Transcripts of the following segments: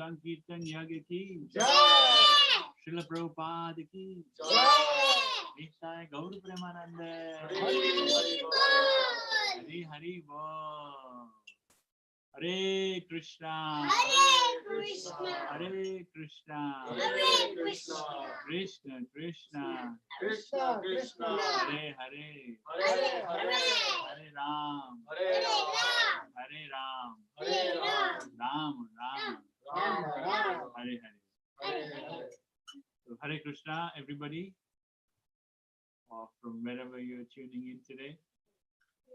Sankirtan Yagya ki Jai. Srila Prabhupada ki Jai. Nithai Gaur Premananda Hari Hari Bol. Hare Krishna Hare Krishna Krishna Krishna Krishna Krishna Hare Hare Hare Hare Hare Ram Hare Ram Hare Ram Hare Ram Ram Ram Ram Ram Hare Hare. Hare Hare. So Hare Krishna, everybody, from wherever you're tuning in today.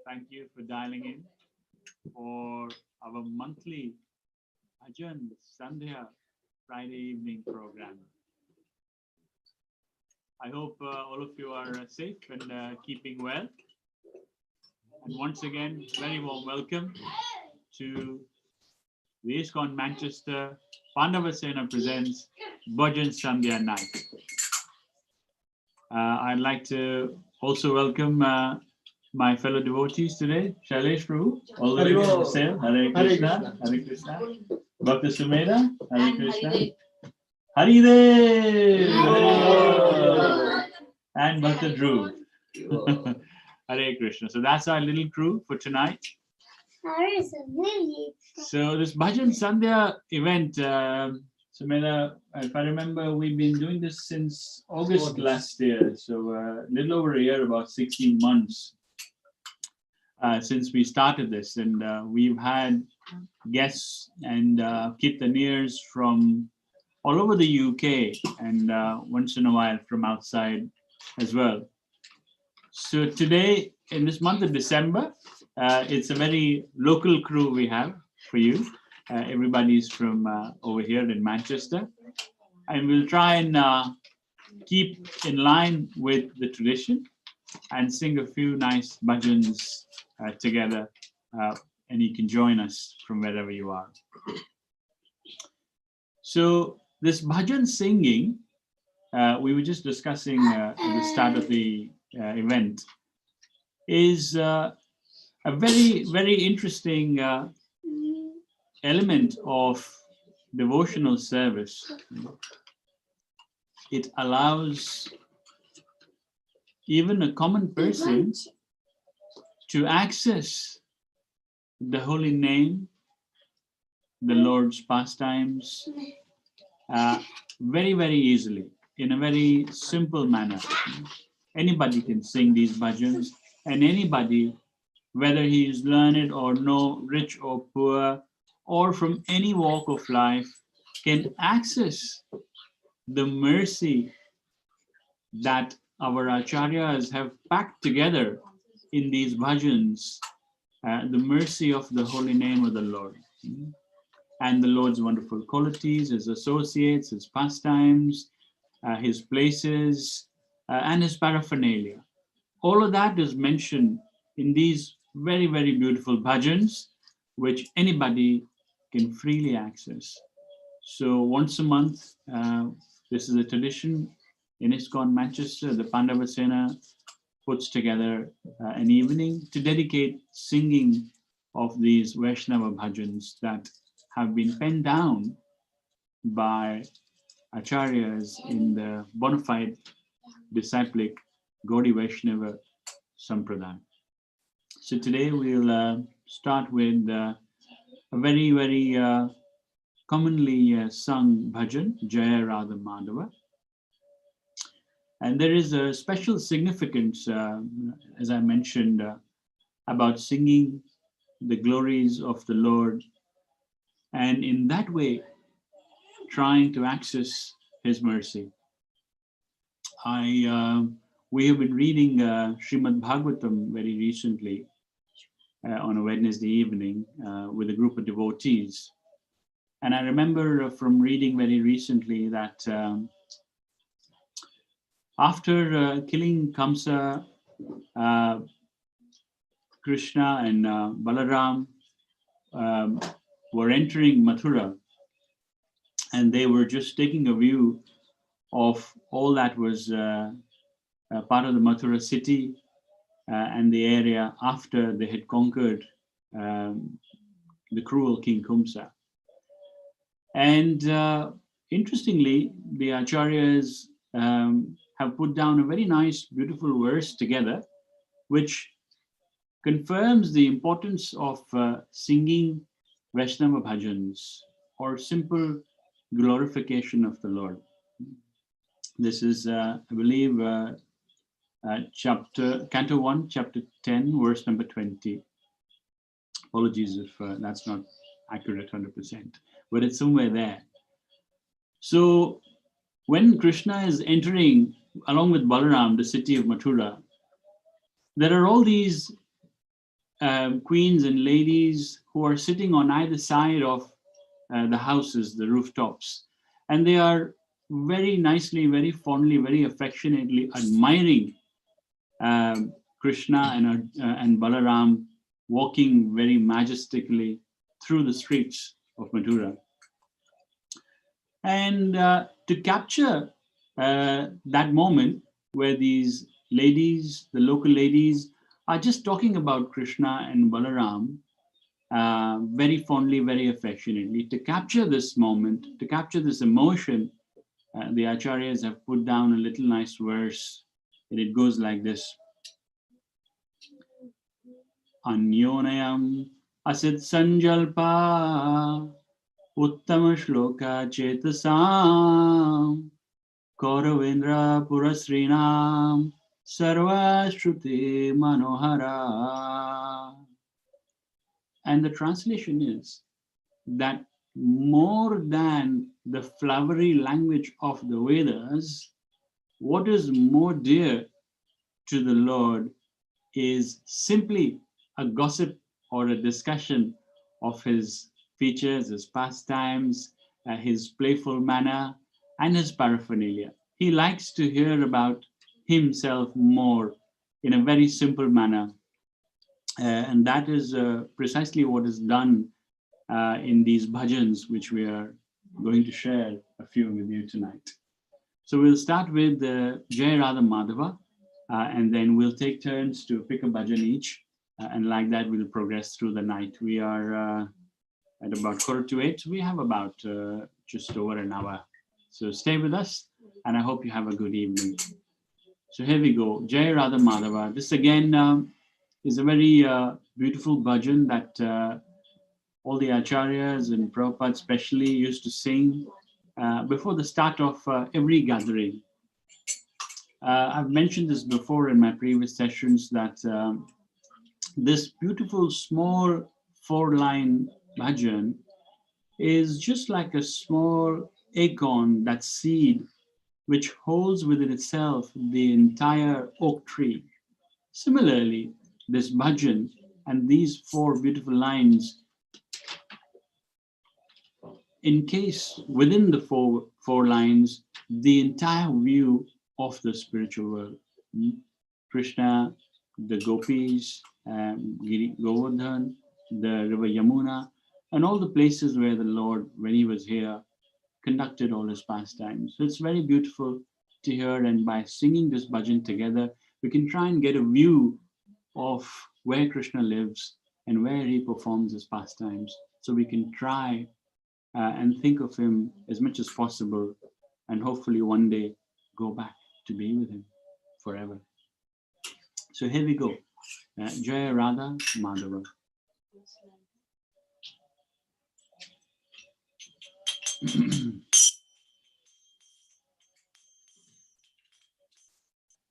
Thank you for dialing in for our monthly Bhajan Sandhya Friday evening program. I hope all of you are safe and keeping well. And once again, very warm welcome to the ISKCON Manchester Pandava Sena presents Bhajan Sandhya night. I'd like to also welcome my fellow devotees today, Shailesh Prabhu, all the way from the sale. Hare Krishna, Hare Krishna. Dr. Sumedh, Hare Krishna. Haridev! And Bhakta Dhruv. Hare Krishna. So that's our little crew for tonight. So this Bhajan Sandhya event, Sumedh, if I remember, we've been doing this since August last year. So a little over a year, about 16 months since we started this. And we've had guests and kirtaniers from all over the UK and once in a while from outside as well. So today, in this month of December, it's a very local crew we have for you. Everybody's from over here in Manchester. And we'll try and keep in line with the tradition and sing a few nice bhajans together. And you can join us from wherever you are. So this bhajan singing, we were just discussing at the start of the event, is a very, very interesting element of devotional service. It allows even a common person to access the holy name, the Lord's pastimes, very, very easily, in a very simple manner. Anybody can sing these bhajans, and anybody, whether he is learned or no, rich or poor, or from any walk of life, can access the mercy that our acharyas have packed together in these bhajans, the mercy of the holy name of the Lord. And the Lord's wonderful qualities, his associates, his pastimes, his places, and his paraphernalia. All of that is mentioned in these very, very beautiful bhajans, which anybody can freely access. So once a month, this is a tradition in ISKCON Manchester. The Pandava Sena puts together an evening to dedicate singing of these Vaishnava bhajans that have been penned down by acharyas in the bona fide disciplic Gaudiya Vaishnava Sampradaya. So today we'll start with a very, very commonly sung bhajan, Jaya Radha Madhava. And there is a special significance, as I mentioned, about singing the glories of the Lord, and in that way, trying to access his mercy. We have been reading Srimad Bhagavatam very recently on a Wednesday evening with a group of devotees. And I remember from reading very recently that after killing Kamsa, Krishna and Balaram were entering Mathura, and they were just taking a view of all that was part of the Mathura city and the area after they had conquered the cruel King Kamsa. And interestingly, the acharyas have put down a very nice, beautiful verse together, which confirms the importance of singing Vaishnava bhajans or simple glorification of the Lord. This is, I believe, Canto 1, Chapter 10, verse number 20. Apologies if that's not accurate 100%, but it's somewhere there. So when Krishna is entering, along with Balaram, the city of Mathura, there are all these queens and ladies who are sitting on either side of the houses, the rooftops, and they are very nicely, very fondly, very affectionately admiring Krishna and Balaram walking very majestically through the streets of Mathura. And to capture that moment where these ladies, the local ladies, are just talking about Krishna and Balaram very fondly, very affectionately. To capture this moment, to capture this emotion, the acharyas have put down a little nice verse, and it goes like this. Anyonayam asit sanjalpa uttama shloka chetasam Kauravendra purasrinam sarva shruti manohara. And the translation is that more than the flowery language of the Vedas, what is more dear to the Lord is simply a gossip or a discussion of his features, his pastimes, his playful manner, and his paraphernalia. He likes to hear about himself more in a very simple manner. And that is precisely what is done in these bhajans, which we are going to share a few with you tonight. So we'll start with Jai Radha Madhava, and then we'll take turns to pick a bhajan each. And like that, we'll progress through the night. We are at about 7:45, so we have about just over an hour. So stay with us, and I hope you have a good evening. So here we go, Jai Radha Madhava. This again is a very beautiful bhajan that all the acharyas and Prabhupada especially used to sing before the start of every gathering. I've mentioned this before in my previous sessions that this beautiful small 4-line bhajan is just like a small acorn, that seed, which holds within itself the entire oak tree. Similarly, this bhajan and these 4 beautiful lines encase within the four lines the entire view of the spiritual world. Krishna, the gopis, Govardhan, the river Yamuna, and all the places where the Lord, when he was here, conducted all his pastimes. So it's very beautiful to hear, and by singing this bhajan together, we can try and get a view of where Krishna lives and where he performs his pastimes. So we can try and think of him as much as possible, and hopefully one day go back to be with him forever. So here we go. Jai Radha Madhava.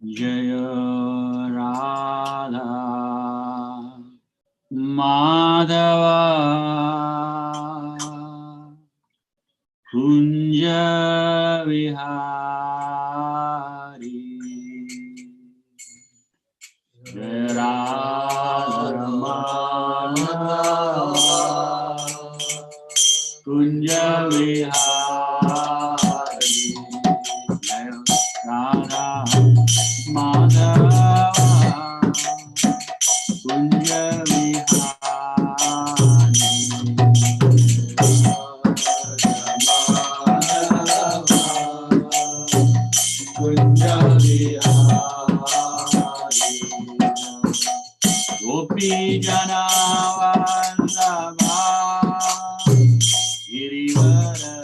Jaya Radha Madhava Kunja Vihari. Jaya Radha Madhava Kunja Vihari. Jaya Radha Madhava Kunja Vihari. Kunja Vihari. Gopi Jana Vallabha Girivara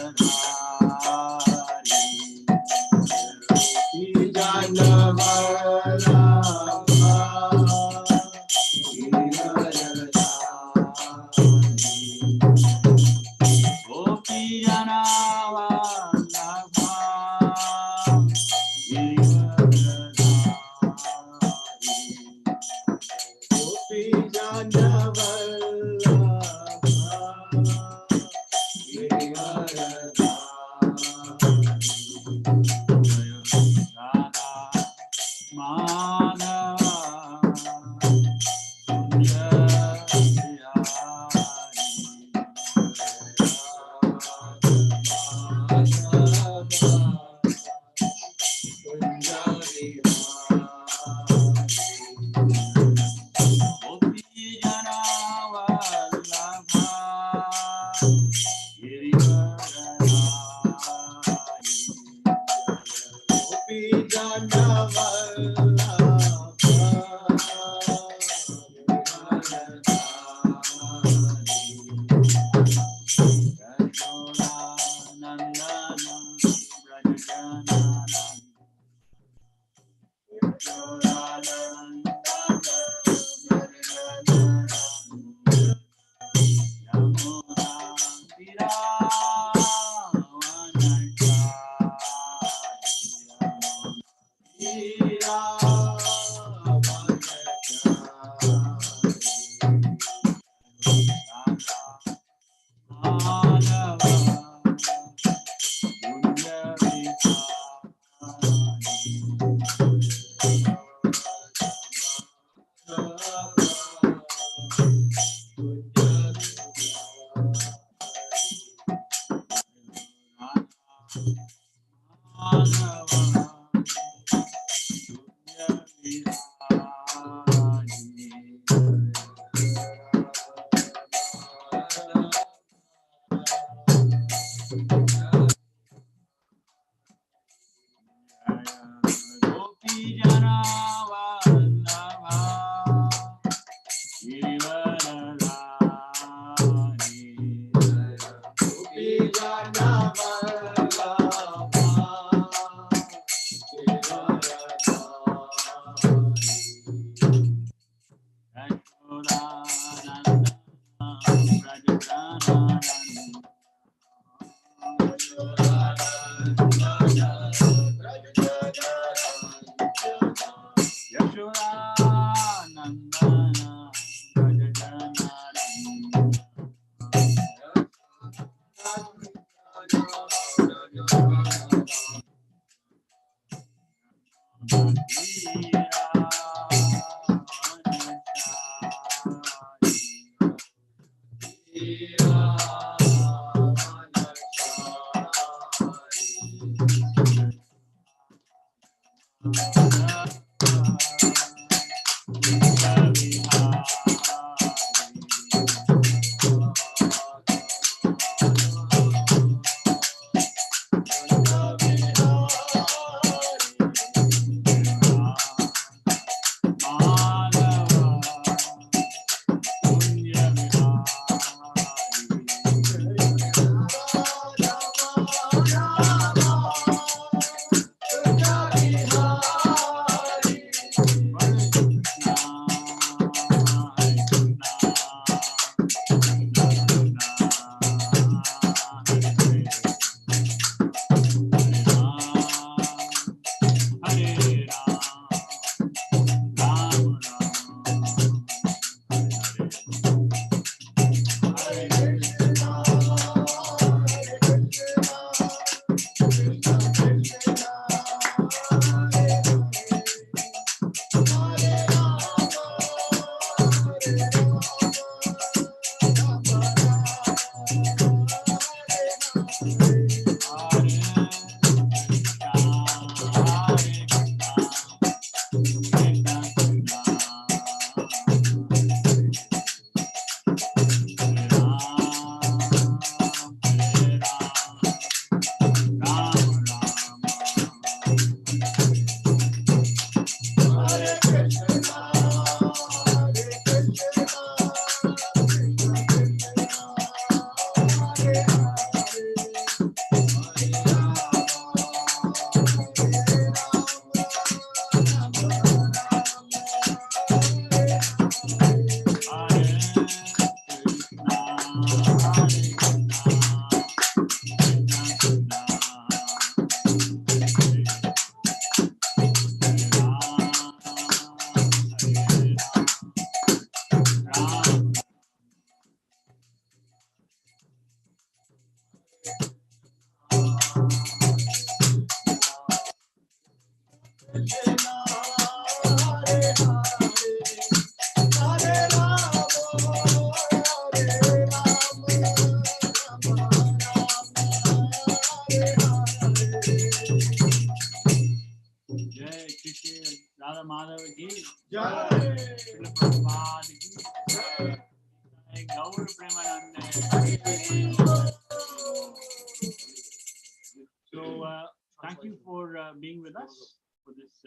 Thank you for being with us for this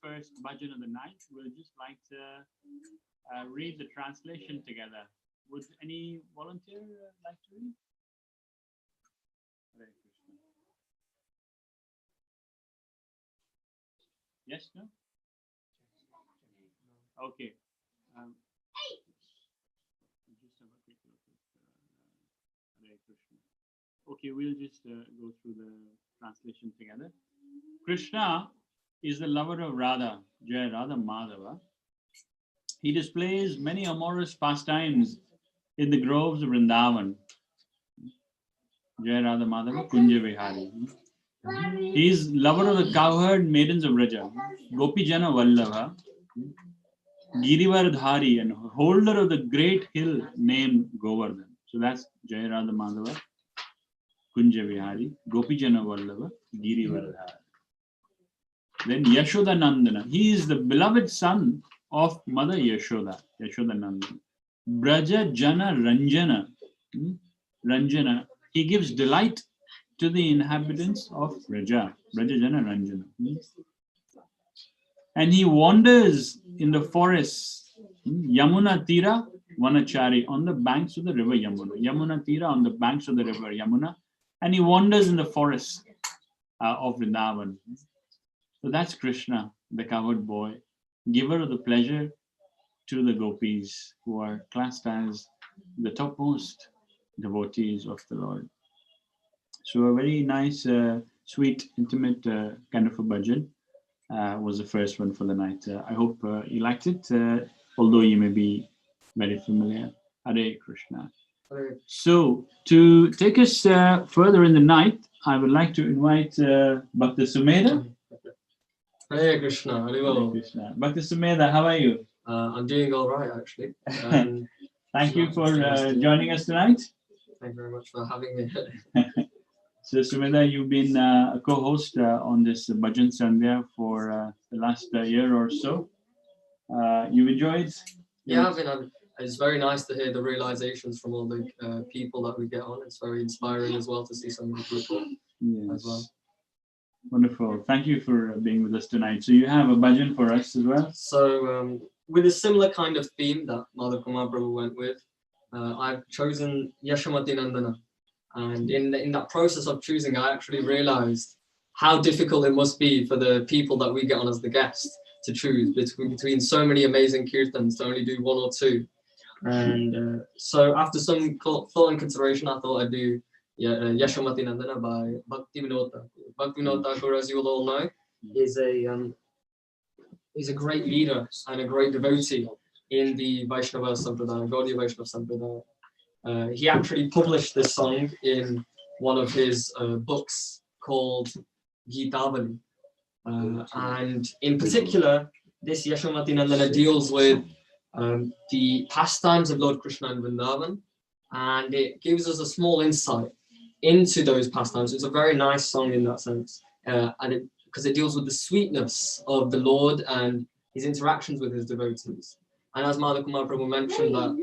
first bhajan of the night. We'll just like to read the translation together. Would any volunteer like to read? Hare Krishna. Yes, no? Okay. Just have a quick look at Hare Krishna. Okay, we'll just go through the translation together. Krishna is the lover of Radha, Jai Radha Madhava. He displays many amorous pastimes in the groves of Vrindavan. Jai Radha Madhava, Kunja Vihari. He is lover of the cowherd maidens of Raja, Gopijana Vallabha, Girivardhari, and holder of the great hill named Govardhan. So that's Jai Radha Madhava, Kunja Vihari, Gopijana Vallabha, Girivardhari. Then Yashoda Nandana. He is the beloved son of Mother Yashoda, Yashoda Nandana. Braja Jana Ranjana. Ranjana. He gives delight to the inhabitants of Braja. Braja Jana Ranjana. And he wanders in the forests. Yamuna Tira Vanachari, on the banks of the river Yamuna. Yamuna Tira, on the banks of the river Yamuna. And he wanders in the forests of Vrindavan. So that's Krishna, the cowherd boy, giver of the pleasure to the gopis, who are classed as the topmost devotees of the Lord. So a very nice, sweet, intimate kind of a bhajan was the first one for the night. I hope you liked it, although you may be very familiar. Hare Krishna. So to take us further in the night, I would like to invite Bhakti Sumedh. Hare Krishna, Hare Hare Bol. Krishna. Bhakti Sumedh, how are you? I'm doing all right, actually. Thank you for joining us tonight. Thank you very much for having me. So Sumedh, you've been a co-host on this Bhajan Sandhya for the last year or so. You enjoyed? Yeah, it's very nice to hear the realizations from all the people that we get on. It's very inspiring as well to see so many people as well. Yes. Wonderful. Thank you for being with us tonight. So you have a bhajan for us as well? So with a similar kind of theme that Madhava Kumar Prabhu went with, I've chosen Yashamati Nandana. And in that process of choosing, I actually realized how difficult it must be for the people that we get on as the guests to choose between so many amazing kirtans to only do one or two. And so after some thought and consideration, I thought I'd do Yashamati Nandana by Bhakti Vinod Thakur. Bhakti Vinod Thakur, as you will all know, is a great leader and a great devotee in the Vaishnava Sampradaya, Gaudiya Vaishnava Sampradaya. He actually published this song in one of his books called Geetavali. And in particular, this Yashamati Nandana deals with the pastimes of Lord Krishna in Vrindavan, and it gives us a small insight into those pastimes. It's a very nice song in that sense, because it deals with the sweetness of the Lord and his interactions with his devotees. And as Madhava Kumar Prabhu mentioned, that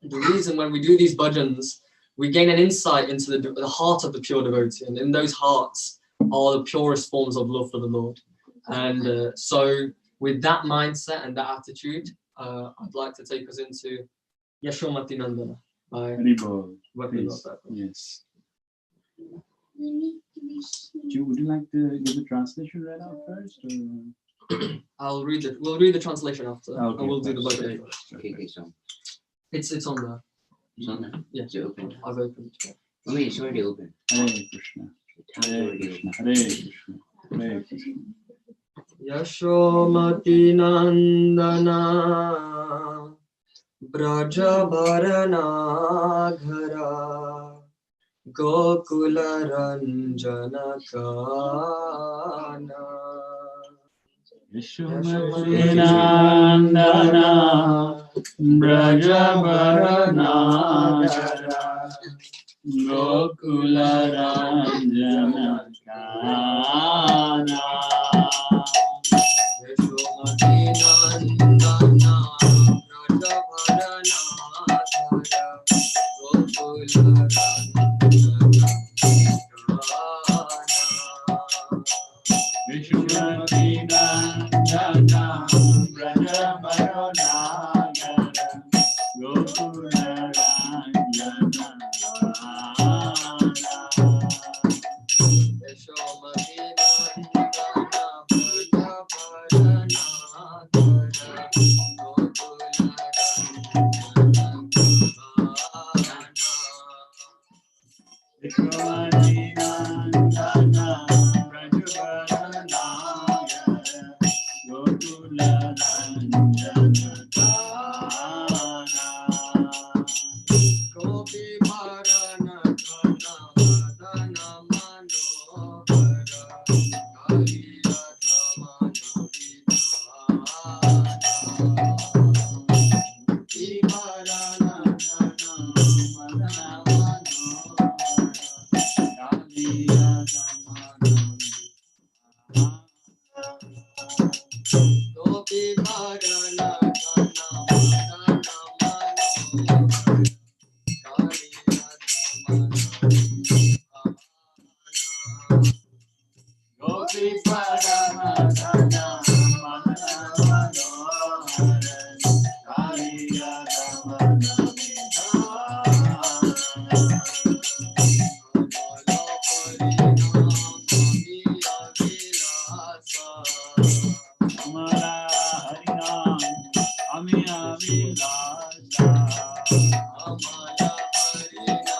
the reason when we do these bhajans, we gain an insight into the heart of the pure devotee, and in those hearts are the purest forms of love for the Lord. And so with that mindset and that attitude, I'd like to take us into Yashamati Nandana by Bhakti Vinod Thakur. Yes. Would you like to give the translation read out first? Or? We'll read the translation after. Okay, and we'll do the bhajan first. Okay, so It's on there. it's on there. Yeah. Is it open? I've opened it. I mean, it's already open. Hare Krishna. The tab's Hare already Krishna. open. Hare Krishna. Hare Krishna. Yashomati Nandana Brajabarana Ghara Gokula Ranjana Kana Yashamati Nandana Brajabarana Gokula Ranjana Kana Yashomati Nandana Brajabarana Gokula Ranjana Vishwamati Nandana Brajabarana Gokula Ranjana Vishwamati Nandana Brajabarana Gokula Ranjana Gopi Bharana Kana Madana Manohara Kaliya Dhamana Vidhana Gopi Bharana Kana Madana Manohara Kaliya Dhamana Gopi Bharana Kana Madana Manohara Gopi Paramahana Manana Kaliya Dhamana Amara Harinam Amiya Vilasa Amara Harinam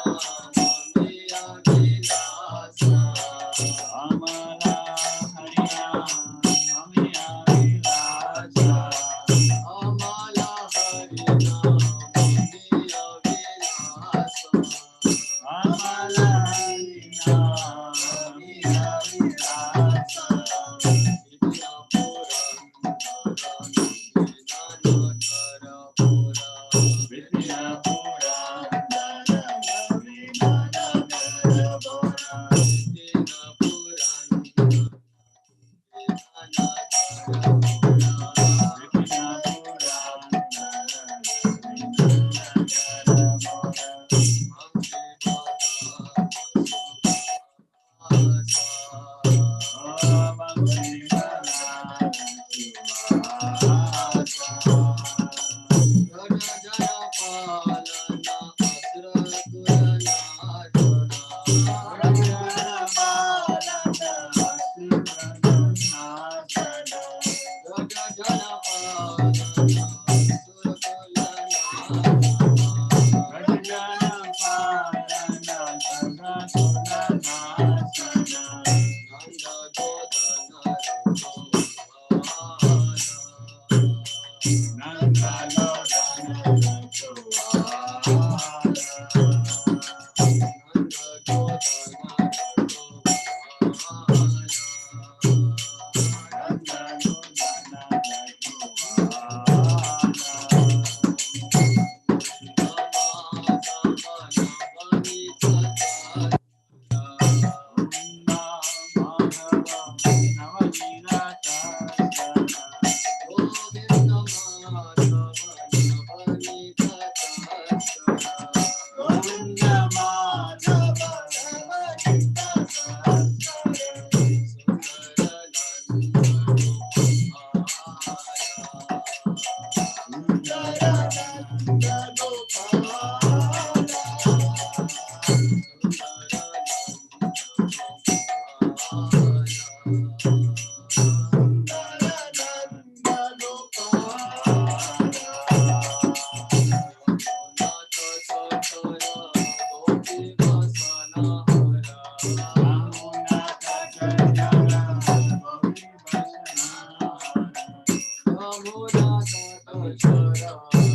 Namo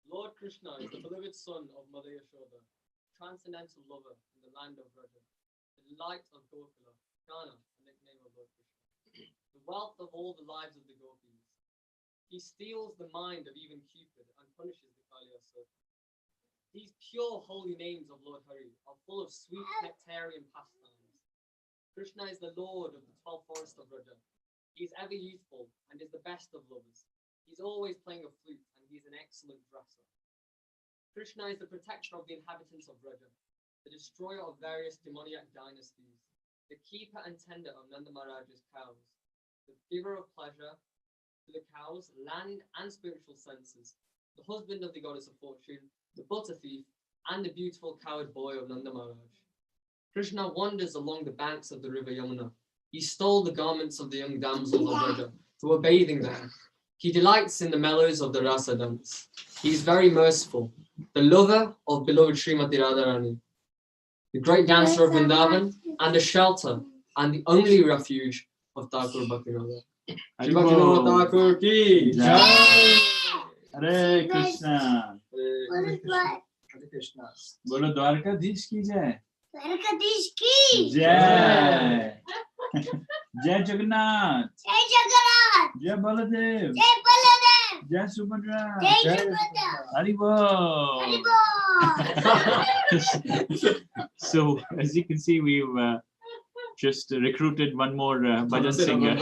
Lord Krishna is the beloved son of Mother Yashoda, transcendental lover in the land of Vraja, the delight of Gokula, Ghana, the nickname of Lord Krishna, the wealth of all the lives of the gopis. He steals the mind of even Cupid and punishes the Kaliasura. These pure holy names of Lord Hari are full of sweet nectarian pastimes. Krishna is the Lord of the 12th forest of Vraja. He is ever youthful and is the best of lovers. He's always playing a flute and he's an excellent dresser. Krishna is the protector of the inhabitants of Vraja, the destroyer of various demoniac dynasties, the keeper and tender of Nanda Maharaj's cows, the giver of pleasure to the cows, land and spiritual senses, the husband of the goddess of fortune, the butter thief, and the beautiful coward boy of Nanda Maharaj. Krishna wanders along the banks of the river Yamuna. He stole the garments of the young damsels of Vraja who were bathing there. He delights in the mellows of the rasa dance. He is very merciful, the lover of beloved Srimati Radharani, the great dancer of Vrindavan, and the shelter and the only refuge of Thakur Bhaktivinoda. Shri Bhaktivinoda Thakur ki Jai. Hare Krishna. Hare Krishna. Bolo Dwarkadhish ki jai. Dwarkadhish ki Jai. Jai Jagannath. Jai Jagannath. Jai Baladev. Jai Baladev. Jai Subhadra. Jai Subhadra. Haribo. Haribo. So, as you can see, we've just recruited one more bhajan singer.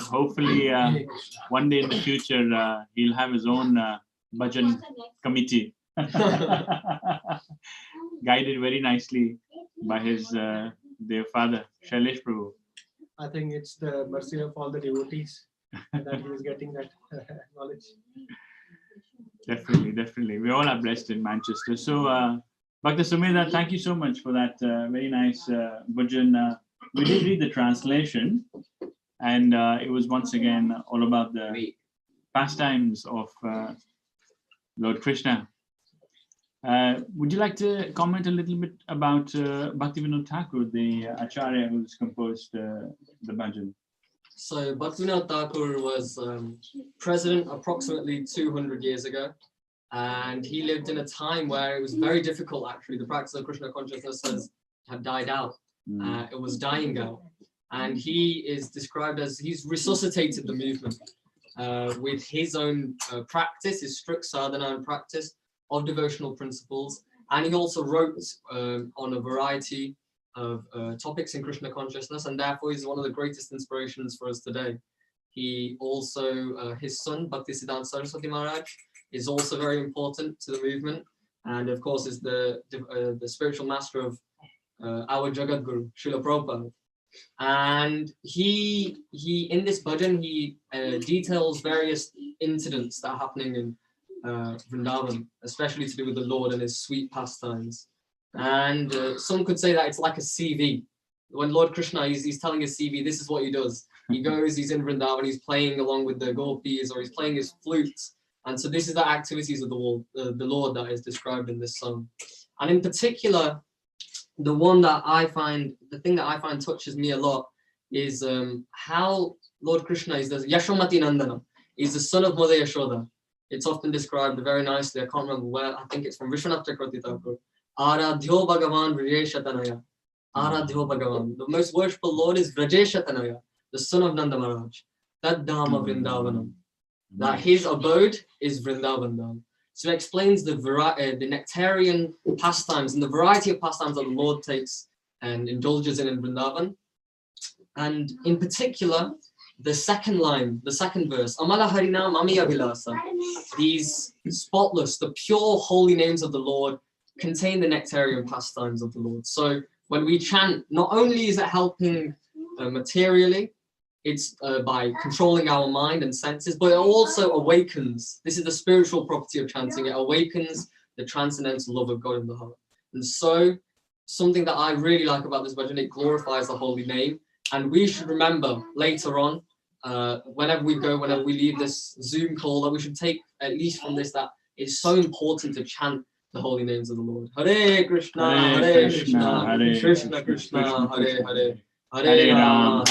Hopefully, one day in the future, he'll have his own bhajan committee, guided very nicely by his dear father, Shailesh Prabhu. I think it's the mercy of all the devotees that he is getting that knowledge. Definitely, definitely. We all are blessed in Manchester. So, Bhakta Sumedh, thank you so much for that very nice bhajan. We did read the translation, and it was once again all about the pastimes of Lord Krishna. Would you like to comment a little bit about Bhaktivinoda Thakur, the Acharya who's composed the bhajan? So Bhaktivinoda Thakur was president approximately 200 years ago, and he lived in a time where it was very difficult. Actually, the practice of Krishna consciousness had died out. It was dying out, and he is described as he's resuscitated the movement with his own practice, his strict sadhana and practice of devotional principles, and he also wrote on a variety of topics in Krishna consciousness, and therefore he's one of the greatest inspirations for us today. He also, his son Bhaktisiddhanta Saraswati Maharaj is also very important to the movement, and of course is the spiritual master of our Jagat Guru, Srila Prabhupada. And he in this bhajan he details various incidents that are happening in Vrindavan, especially to do with the Lord and his sweet pastimes. And some could say that it's like a CV. When Lord Krishna, he's telling his CV, this is what he does. He goes, he's in Vrindavan, he's playing along with the gopis, or he's playing his flute. And so this is the activities of the Lord that is described in this song. And in particular, the thing that I find touches me a lot is how Lord Krishna is the Yashomati Nandana. He's the son of Mother Yashoda. It's often described very nicely. I can't remember where. I think it's from Vishwanath Chakravarti Thakur. Aradhyo Bhagavan Vrajeshatanaya. Aradhyo Bhagavan. The most worshipful Lord is Vrajeshatanaya, the son of Nanda Maharaj. That Dhama Vrindavanam. That his abode is Vrindavan. So it explains the nectarian pastimes and the variety of pastimes that the Lord takes and indulges in Vrindavan. And in particular, the second line, the second verse, Amala Harinam Amiya Vilasa. These spotless, the pure holy names of the Lord contain the nectarian pastimes of the Lord. So when we chant, not only is it helping materially, it's by controlling our mind and senses, but it also awakens. This is the spiritual property of chanting. It awakens the transcendental love of God in the heart. And so something that I really like about this bhajan, it glorifies the holy name. And we should remember later on, whenever we leave this Zoom call, that we should take at least from this that it's so important to chant the holy names of the Lord. Hare Krishna, Hare Krishna, Krishna Krishna, Hare Hare. Hare Rama,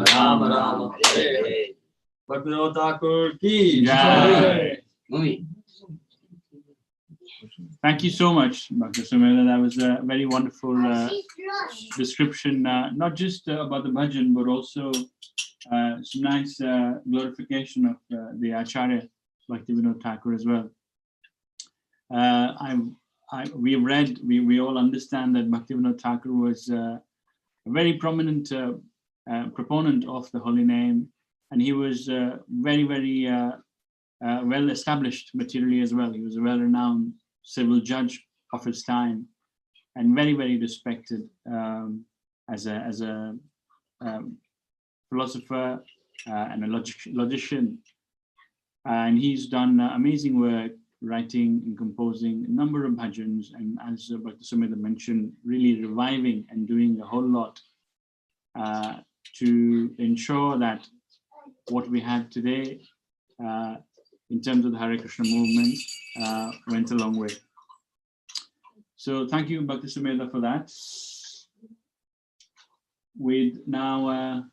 Rama Rama, Hare Hare. Bhaktivinoda Thakur ki jai. Thank you so much, Dr. Sumedh. That was a very wonderful description, not just about the bhajan, but also some nice glorification of the Acharya, Bhaktivinoda Thakur as well. We all understand that Bhaktivinoda Thakur was a very prominent proponent of the holy name, and he was very, very well established materially as well. He was a well-renowned civil judge of his time, and very, very respected as a philosopher and a logician. And he's done amazing work writing and composing a number of bhajans, and as Dr. Sumedh mentioned, really reviving and doing a whole lot to ensure that what we have today in terms of the Hare Krishna movement went a long way. So thank you, Dr. Sumedh, for that. We'd now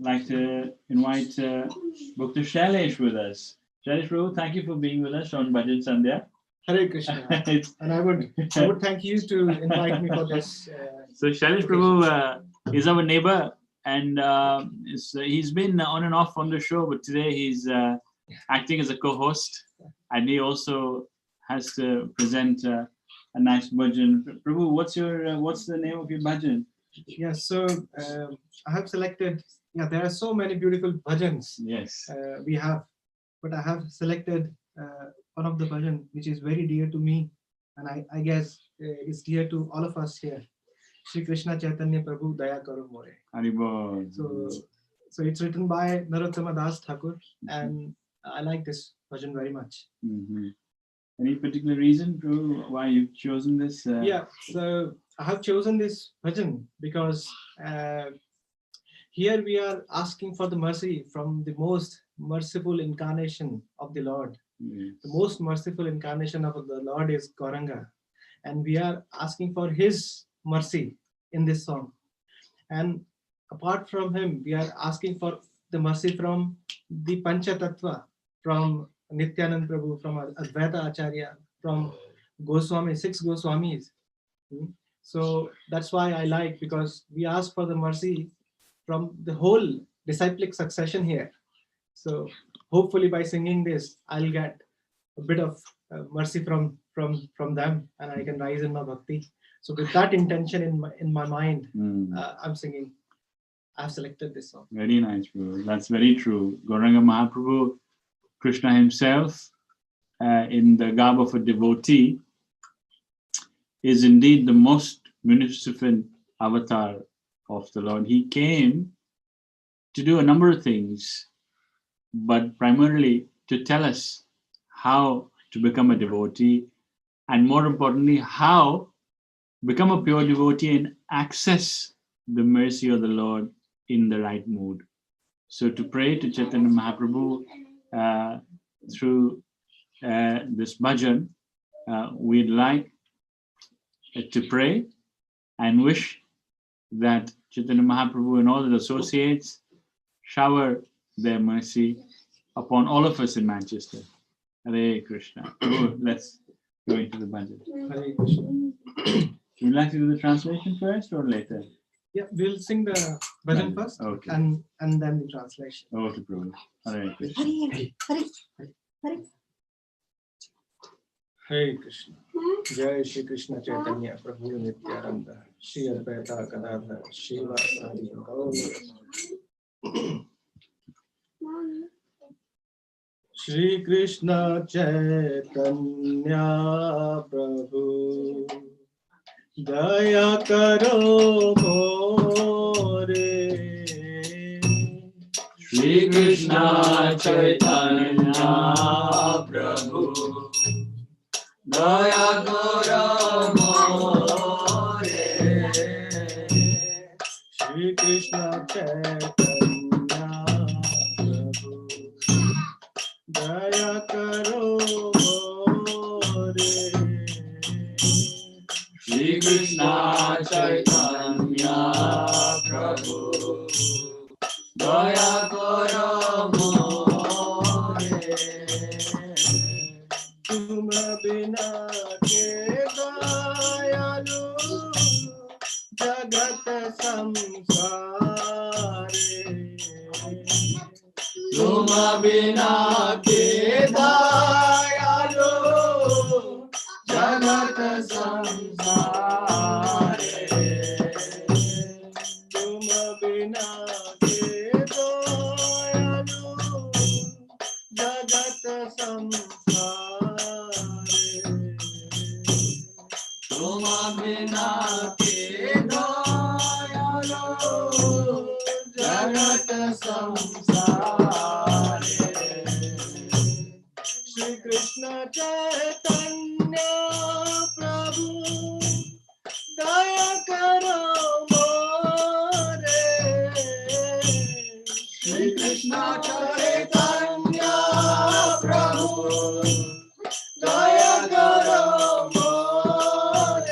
like to invite Dr. Shailesh with us. Shailesh Prabhu, thank you for being with us on Bhajan Sandhya. Hare Krishna. And I would thank you to invite me for this. So Shailesh Prabhu is our neighbor, and he's been on and off on the show, but today he's acting as a co-host, and he also has to present a nice bhajan. Prabhu, what's the name of your bhajan? Yes, so I have selected. Yeah, there are so many beautiful bhajans. Yes. We have, but I have selected one of the bhajan which is very dear to me, and I guess is dear to all of us here. Shri Krishna Chaitanya Prabhu Daya Karo More. Haribol. So it's written by Narottama Das Thakur, and I like this bhajan very much. Mm-hmm. Any particular reason, Prabhu, why you've chosen this? Yeah, so I have chosen this bhajan because here we are asking for the mercy from the most merciful incarnation of the Lord. Yes. The most merciful incarnation of the Lord is Gauranga, and we are asking for His mercy in this song. And apart from him, we are asking for the mercy from the Pancha Tattva, from Nityanand Prabhu, from Advaita Acharya, from Goswami, 6 Goswamis. So that's why I like, because we ask for the mercy from the whole disciplic succession here. So hopefully by singing this, I'll get a bit of mercy from them, and I can rise in my bhakti. So with that intention in my mind, I'm singing. I've selected this song. Very nice, bro. That's very true. Gauranga Mahaprabhu, Krishna himself, in the garb of a devotee, is indeed the most munificent avatar of the Lord. He came to do a number of things, but primarily to tell us how to become a devotee, and more importantly, how become a pure devotee and access the mercy of the Lord in the right mood. So to pray to Chaitanya Mahaprabhu through this bhajan, we'd like to pray and wish that Chaitanya Mahaprabhu and all his associates shower their mercy upon all of us in Manchester. Hare Krishna. Let's go into the bhajan. Hare Krishna. Would you like to do the translation first or later? Yeah, we'll sing the bhajan first, Okay. and then the translation. Over to Prabhu. Hare Krishna. Hare Krishna. Jai Shri Krishna Chaitanya Prabhu Nityananda Shri Advaita Gadadhar Shiva Sadi Gaura. Shri Krishna Chaitanya Prabhu Daya Karo More. Shri Krishna Chaitanya Prabhu Daya Karo More. Shri Krishna Chaitanya Prabhu Daya Karo More. Shri Krishna Chaitanya Prabhu Daya Karo More. Tum bina ke dayalu jagat samsare. Tum bina ke dayalu jagat samsare. Tum bina ke dayalu jagat samsare. Tum bina ke dayalu jagat samsare. Shri Krishna Chaitanya Prabhu Daya Karo More. Shri Krishna Chaitanya Prabhu Daya Karo More.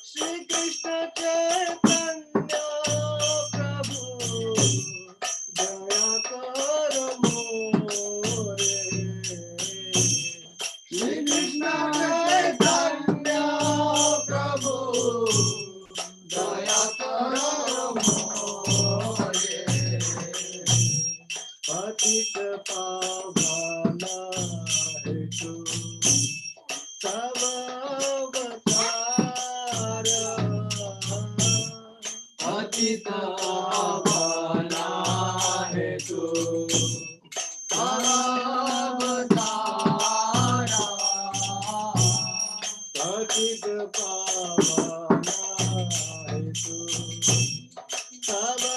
Shri Krishna Chaitanya Prabhu Daya Karo More. Shri Krishna Chaitanya Prabhu Daya Karo More. Patit Pavana Hetu Tava Avatara. Patita Pavana Hetu Avatara. Patit Pavana Hetu Tava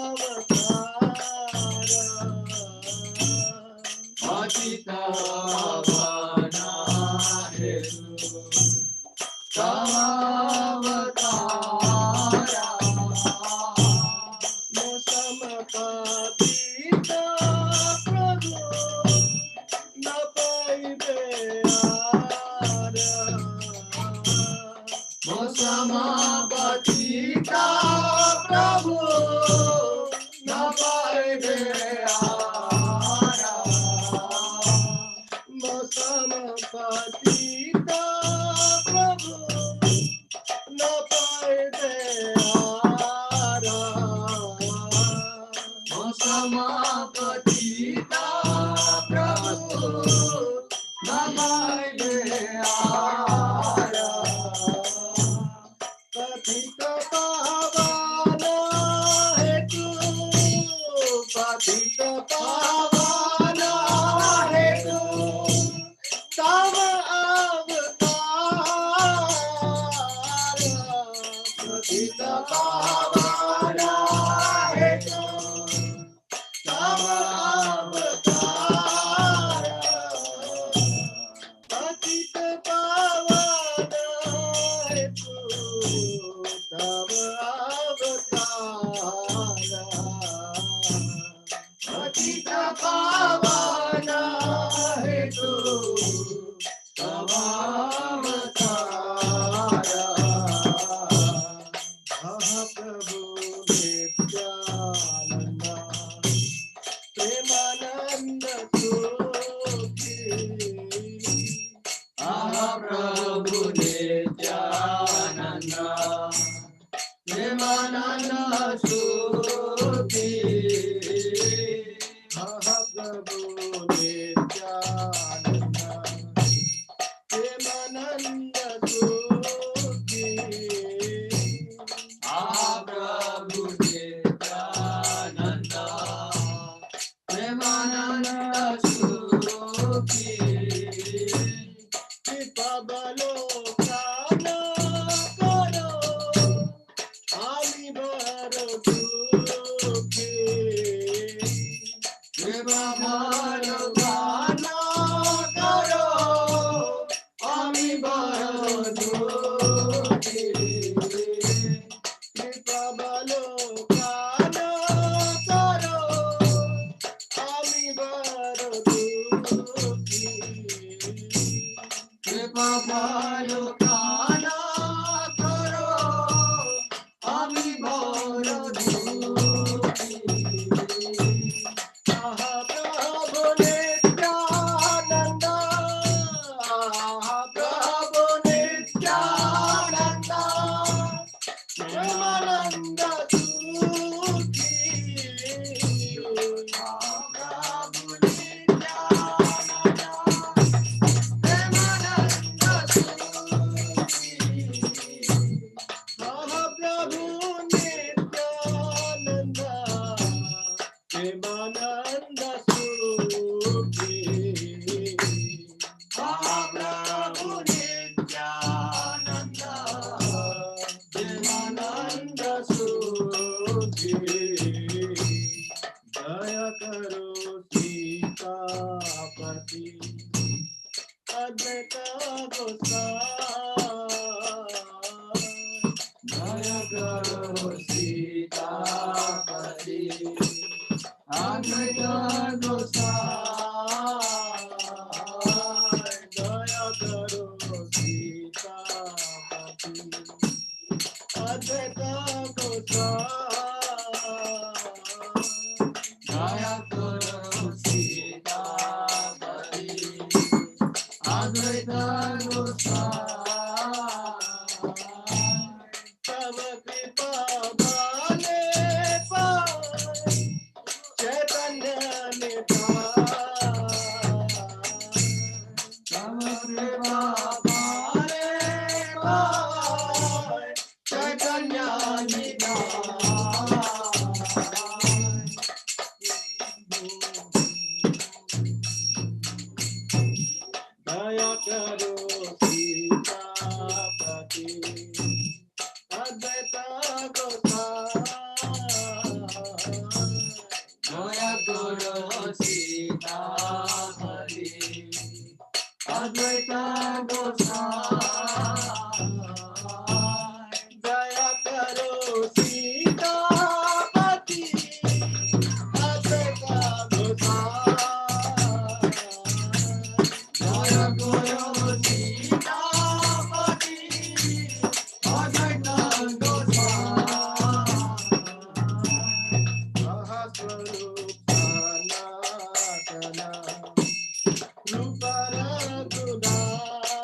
Avatara. Patita Pavana Hetu Avatara. Mosamapatita Prabhu Napaibe Ara. Mosamapatita पतिता प्रभु लगाए आया पतित पावन हेतु पतित पावन हेतु तव अवतार पतित पावन हेतु तव अवतार पतित पावन हेतु तव अवतार पतित पावन हेतु तव अवतार महाप्रभु नित्यानंद प्रेमानंद सुखी महाप्रभु नित्यानंद प्रेमानंद सुखी महाप्रभु नित्यानंद प्रेमानंद सुखी महाप्रभु नित्यानंद प्रेमानंद सुखी कृपा बलोकान करो आमी बर दुखी कृपा बलोकान करो आमी बर दुखी कृपा बलोकान करो आमी बर दुखी कृपा बलोकान करो आमी बर दुखी महाप्रभु नित्यानंद महाप्रभु नित्यानंद प्रेमानंद सुखी महाप्रभु नित्यानंद प्रेमानंद सुखी महाप्रभु नित्यानंद प्रेमानंद सुखी महाप्रभु नित्यानंद प्रेमानंद सुखी दया करो सीतापति अद्वैत गोसाई दया करो सीतापति अद्वैत गोसाई दया करो सीतापति अद्वैत गोसाई दया करो सीतापति अद्वैत गोसाई तव कृपा भाले पाई चैतन्य निताई तव कृपा भाले पाई चैतन्य दया करो सीतापति अद्वैत गोसाई दया करो सीतापति अद्वैत गोसाई दया करो सीतापति अद्वैत गोसाई दया करो सीतापति अद्वैत गोसाई महास्वरूप सनातन रूप रघुनाथ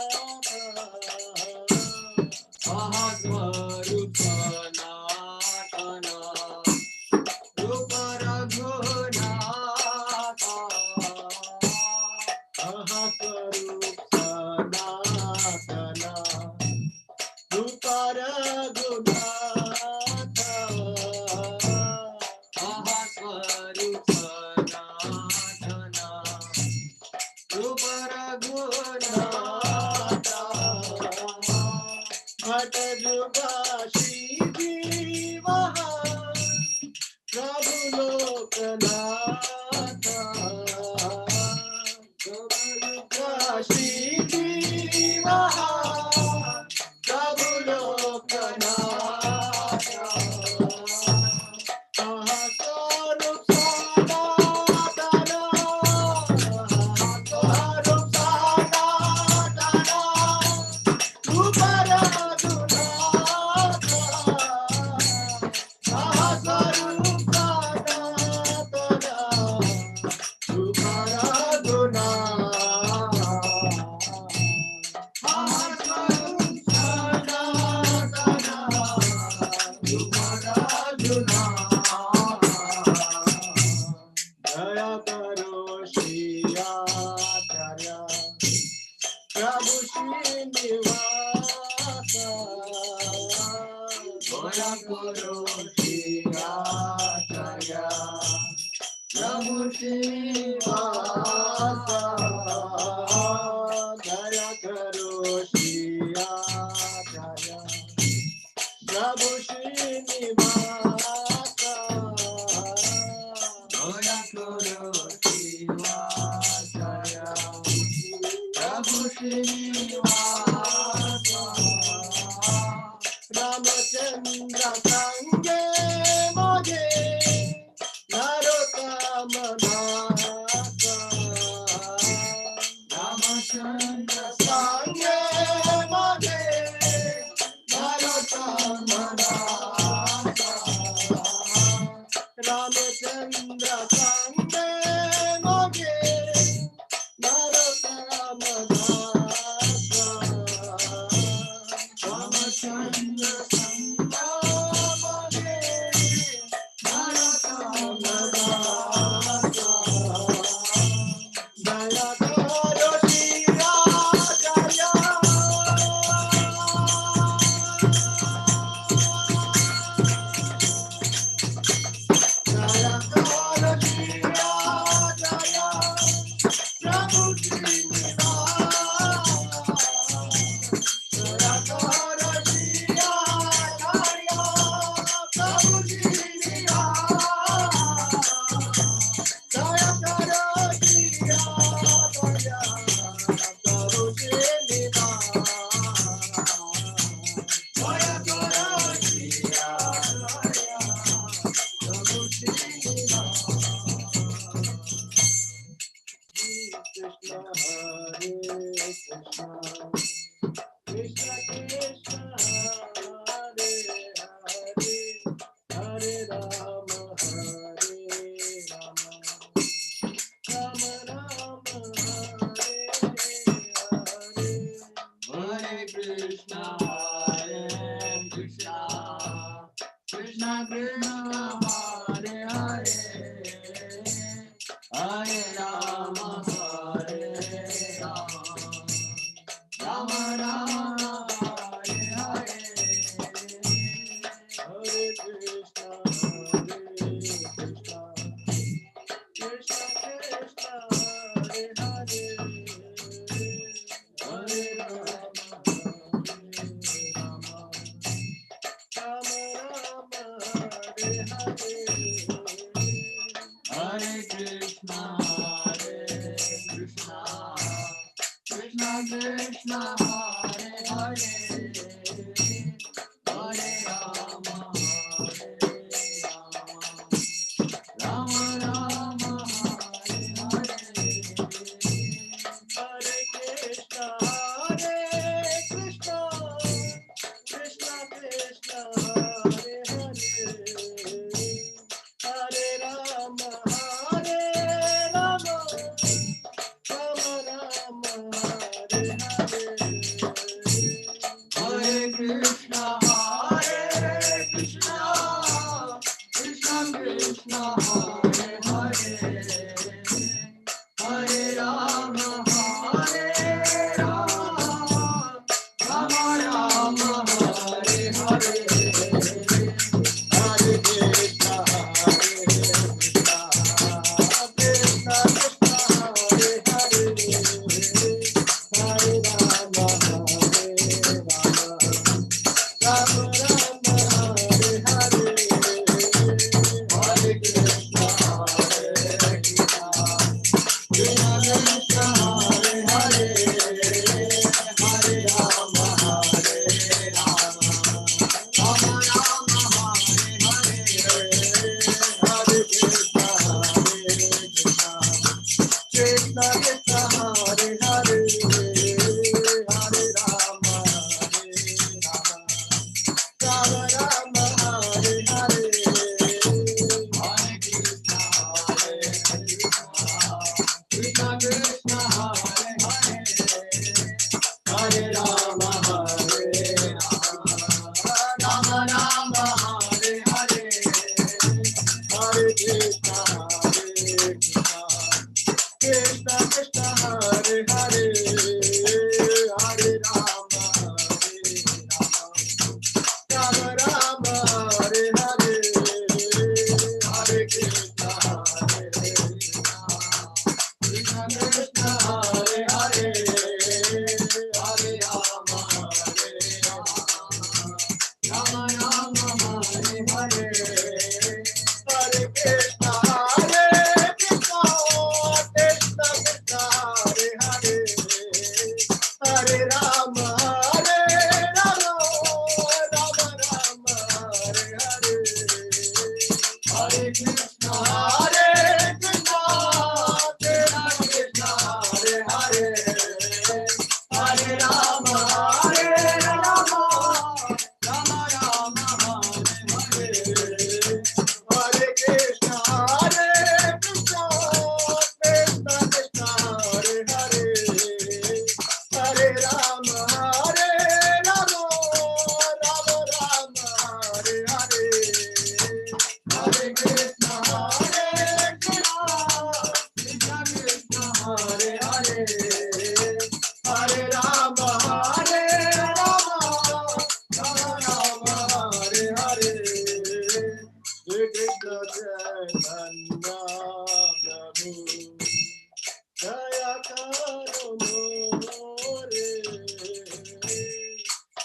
दया करो मोरे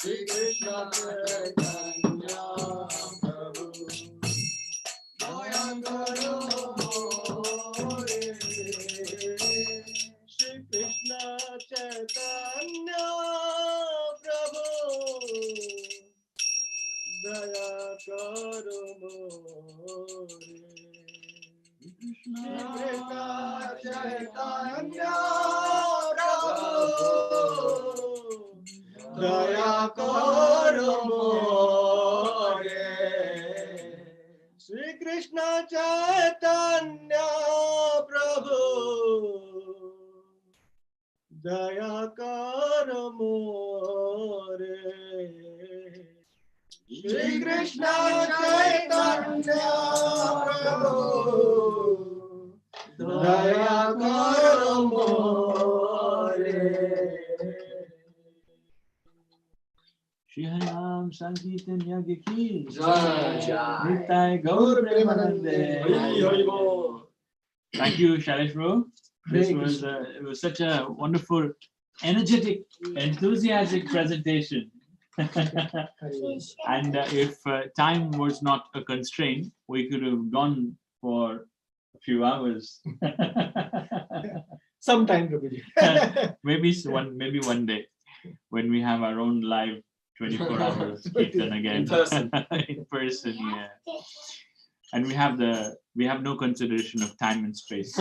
श्री कृष्ण चैतन्य प्रभु दया करो मोरे श्री कृष्ण चैतन्य प्रभु दया करो मोरे कृष्ण चैतन्य प्रभु दया करो मोरे श्री कृष्ण चैतन्य प्रभु दया करो मोरे श्री कृष्ण चैतन्य प्रभु दया करो मोरे Shri Hari Ram Sankirtan Yagya ki Jai. Nitai Gaur Premanande. Hari Hari Bol. Thank you, Shailesh bro. This Hare was it was such a wonderful, energetic, enthusiastic presentation. And if time was not a constraint, we could have gone for a few hours. Sometime, Prabhuji. maybe one day when we have our own live 24 hours kirtan again. In person. In person, yeah. And we have no consideration of time and space.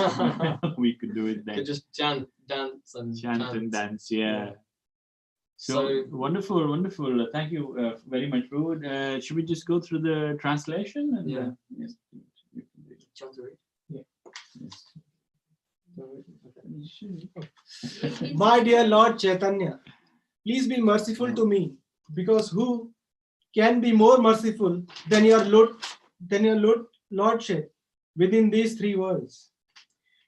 We could do it then. Could just chant, dance, and Chant and dance, yeah. So, wonderful. Thank you very much, Dhruv. Should we just go through the translation? And, Yeah. Yes. Chant away. My dear Lord Chaitanya, please be merciful to me, because who can be more merciful than your Lordship within these three worlds?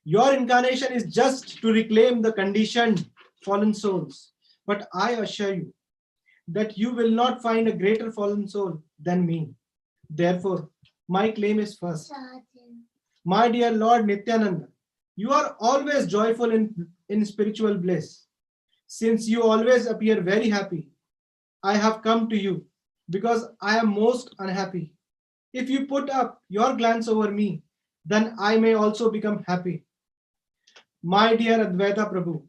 Your incarnation is just to reclaim the conditioned fallen souls, but I assure you that you will not find a greater fallen soul than me. Therefore, my claim is first. My dear Lord Nityananda, you are always joyful in spiritual bliss. Since you always appear very happy, I have come to you because I am most unhappy. If you put up your glance over me, then I may also become happy. My dear Advaita Prabhu,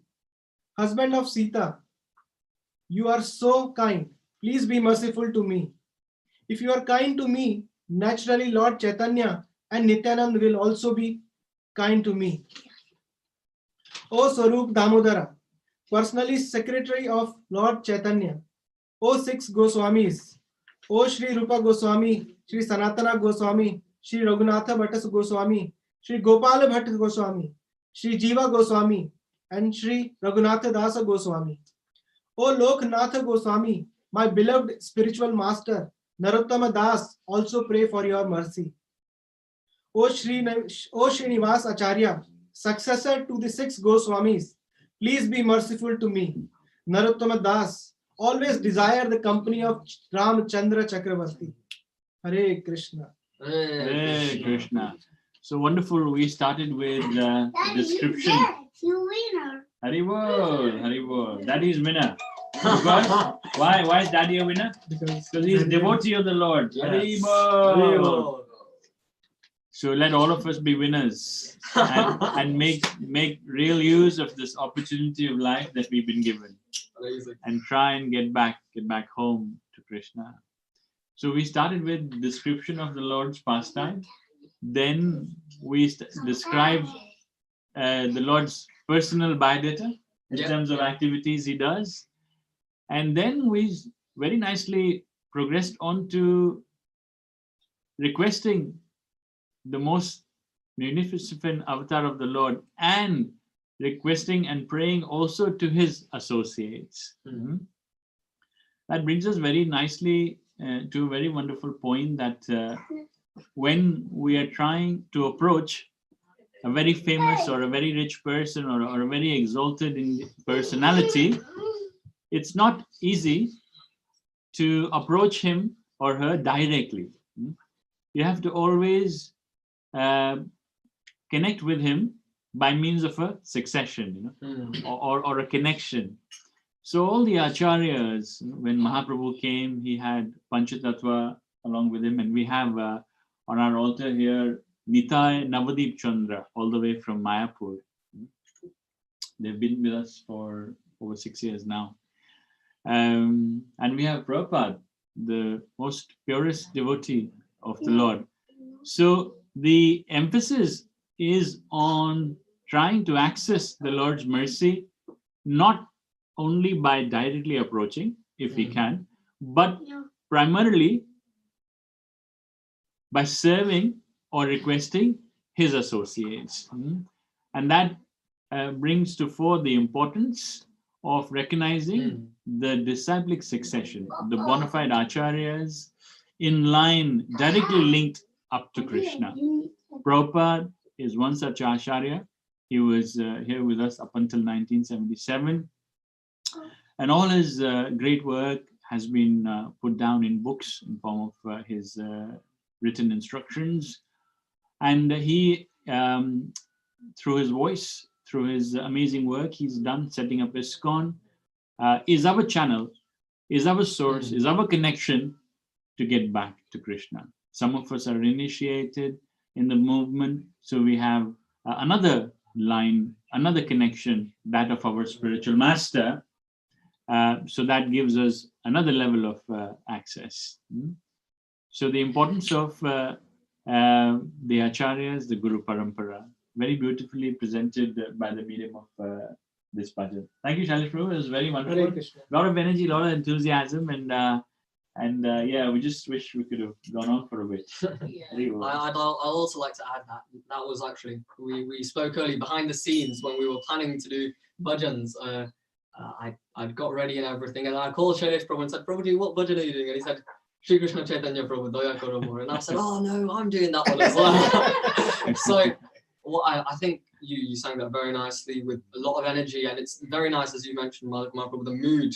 husband of Sita, you are so kind. Please be merciful to me. If you are kind to me, naturally Lord Chaitanya and Nityanand will also be kind to me. O Sarup Damodara, personally Secretary of Lord Chaitanya, O six Goswamis, O Shri Rupa Goswami, Shri Sanatana Goswami, Shri Raghunatha Bhattas Goswami, Shri Gopala Bhatt Goswami, Shri Jiva Goswami, and Shri Raghunatha Dasa Goswami. O Loknath Goswami, my beloved spiritual master, Narottama Das, also pray for your mercy. O Srinivas Acharya, successor to the six Goswamis, please be merciful to me. Narottama Das, always desire the company of Ramchandra Chakravarti. Hare Krishna. Hare Krishna. So wonderful. We started with description. You winner. Hari Bol. Daddy is winner. Because why is Daddy a winner? Because He is devotee of the Lord. Yes. Hari Hari Bol. Bol. So let all of us be winners and make real use of this opportunity of life that we've been given, Amazing. and try and get back home to Krishna. So we started with description of the Lord's pastime. Then we described the Lord's personal biodata in terms of activities he does. And then we very nicely progressed on to requesting the most magnificent avatar of the Lord, and requesting and praying also to his associates. That brings us very nicely to a very wonderful point that when we are trying to approach a very famous or a very rich person or a very exalted personality, it's not easy to approach him or her directly. You have to always connect with him by means of a succession, Mm. or a connection. So all the acharyas, when Mahaprabhu came, he had Panchatattva along with him, and we have on our altar here Nitai Navadip Chandra, all the way from Mayapur. They've been with us for over 6 years now. And we have Prabhupada, the most purest devotee of the Lord. So the emphasis is on trying to access the Lord's mercy, not only by directly approaching, if we can, but primarily by serving or requesting his associates. And that brings to fore the importance of recognizing the disciplic succession, the bona fide acharyas in line, directly linked up to Krishna. Prabhupada is one such acharya. He was here with us up until 1977. And all his great work has been put down in books in form of his written instructions. And he, through his voice, through his amazing work he's done setting up ISKCON, is our channel, is our source, is our connection to get back to Krishna. Some of us are initiated in the movement, so we have another line, another connection, that of our spiritual master. So that gives us another level of access. So the importance of the acharyas, the Guru Parampara, very beautifully presented by the medium of this bhajan. Thank you, Shailesh Prabhu. It was very wonderful. Hare Krishna. A lot of energy, a lot of enthusiasm, and yeah, we just wish we could have gone on for a bit. I'd also like to add that was actually, we spoke early behind the scenes when we were planning to do bhajans. I'd got ready and everything, and I called Shailesh Prabhu and said, Prabhuji, what bhajan are you doing? And he said, Shri Krishna Chaitanya Prabhu, Daya Karo More. And I said, oh no, I'm doing that one as well. So I think you sang that very nicely with a lot of energy, and it's very nice, as you mentioned, Madhava Prabhu, the mood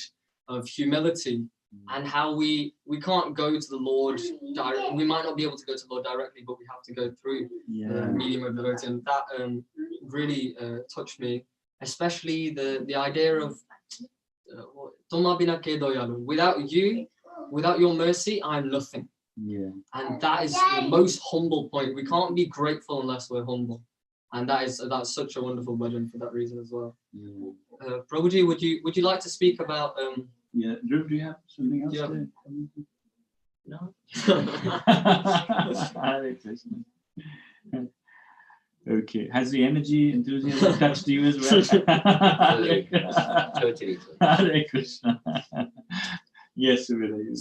of humility and how we can't go to the Lord directly. We might not be able to go to the Lord directly, but we have to go through the medium of devotee, and that really touched me, especially the idea of without you, without your mercy, I'm nothing. And that is the most humble point. We can't be grateful unless we're humble, and that's such a wonderful bhajan for that reason as well. Prabhuji, would you like to speak about Dhruv, do you have something else? Yeah. To no? Hare Krishna. Okay, has the energy, enthusiasm touched you as well? Totally. Hare Krishna. Yes, Sumedh.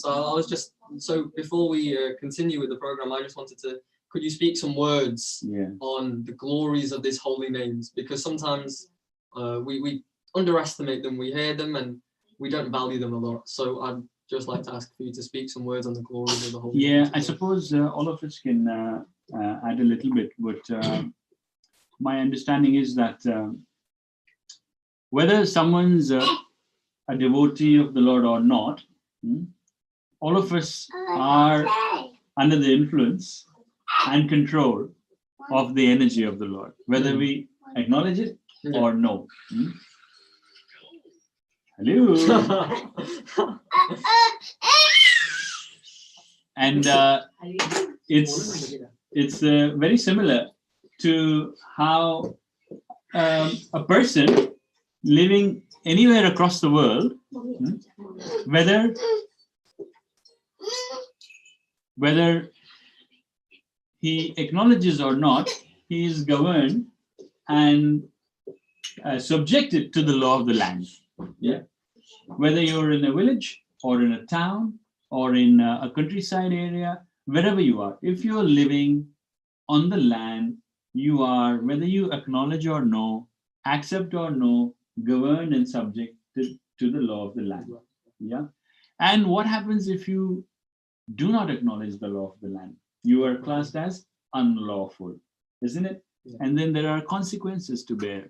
So before we continue with the program, I just wanted to, could you speak some words on the glories of these holy names? Because sometimes we underestimate them, we hear them, and we don't value them a lot. So I'd just like to ask for you to speak some words on the glories of the holy names. I suppose all of us can add a little bit, but my understanding is that whether someone's a devotee of the Lord or not, all of us are under the influence and control of the energy of the Lord, whether we acknowledge it or no. Hello. And it's very similar to how a person living anywhere across the world, whether he acknowledges or not, he is governed and subjected to the law of the land. Whether you're in a village or in a town or in a countryside area, wherever you are, if you're living on the land, you are, whether you acknowledge or no, accept or no, governed and subjected to the law of the land. And what happens if you do not acknowledge the law of the land? You are classed as unlawful, isn't it? And then there are consequences to bear.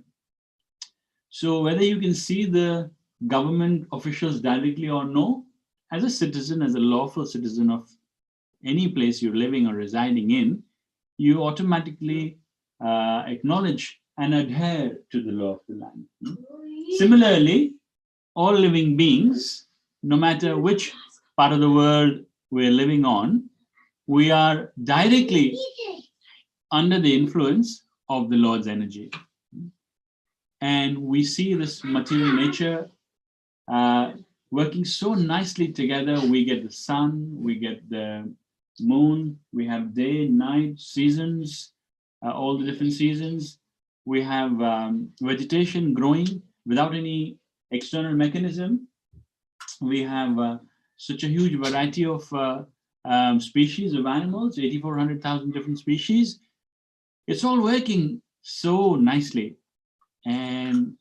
So whether you can see the government officials directly or no, as a citizen, as a lawful citizen of any place you're living or residing in, you automatically acknowledge and adhere to the law of the land. Similarly, all living beings, no matter which part of the world we're living on, we are directly under the influence of the Lord's energy. And we see this material nature working so nicely together. We get the sun, we get the moon, we have day, night, seasons, all the different seasons. We have vegetation growing without any external mechanism. We have such a huge variety of species of animals, 8,400,000 different species. It's all working so nicely. And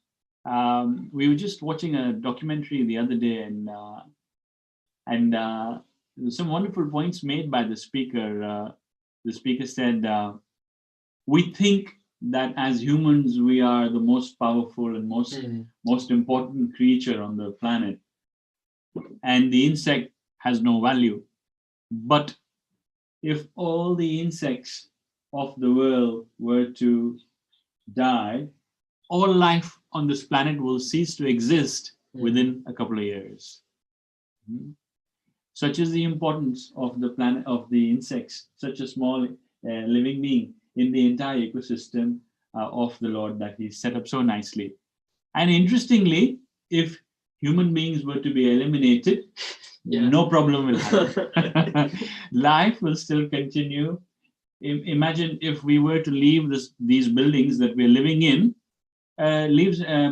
we were just watching a documentary the other day, and some wonderful points made by the speaker. The speaker said, we think that as humans, we are the most powerful and most important creature on the planet. And the insect has no value. But if all the insects of the world were to die, all life on this planet will cease to exist within a couple of years. Such is the importance of the planet, of the insects, such a small living being in the entire ecosystem of the Lord that He set up so nicely. And interestingly, if human beings were to be eliminated, no problem will happen. Life will still continue. Imagine if we were to leave these buildings that we're living in,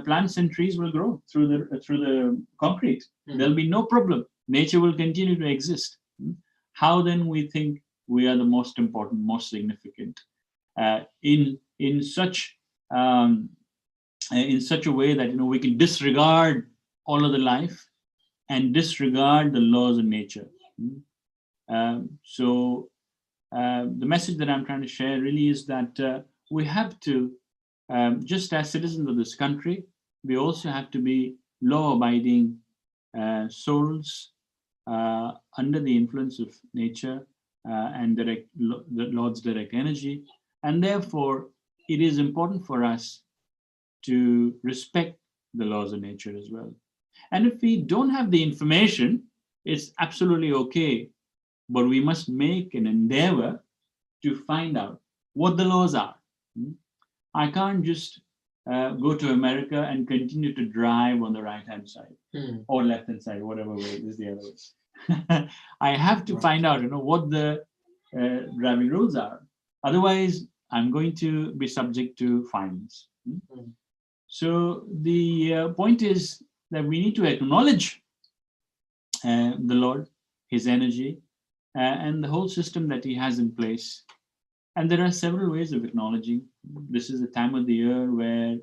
plants and trees will grow through the concrete. There'll be no problem. Nature will continue to exist. How then we think we are the most important, most significant in such a way that we can disregard all of the life and disregard the laws of nature. So the message that I'm trying to share really is that we have to, just as citizens of this country, we also have to be law-abiding souls under the influence of nature and the Lord's direct energy. And therefore, it is important for us to respect the laws of nature as well. And if we don't have the information, it's absolutely okay, but we must make an endeavor to find out what the laws are. I can't just go to America and continue to drive on the right-hand side or left-hand side, whatever way is the other way. I have to find out, what the driving rules are. Otherwise, I'm going to be subject to fines. So the point is that we need to acknowledge the Lord, His energy, and the whole system that He has in place. And there are several ways of acknowledging. This is a time of the year where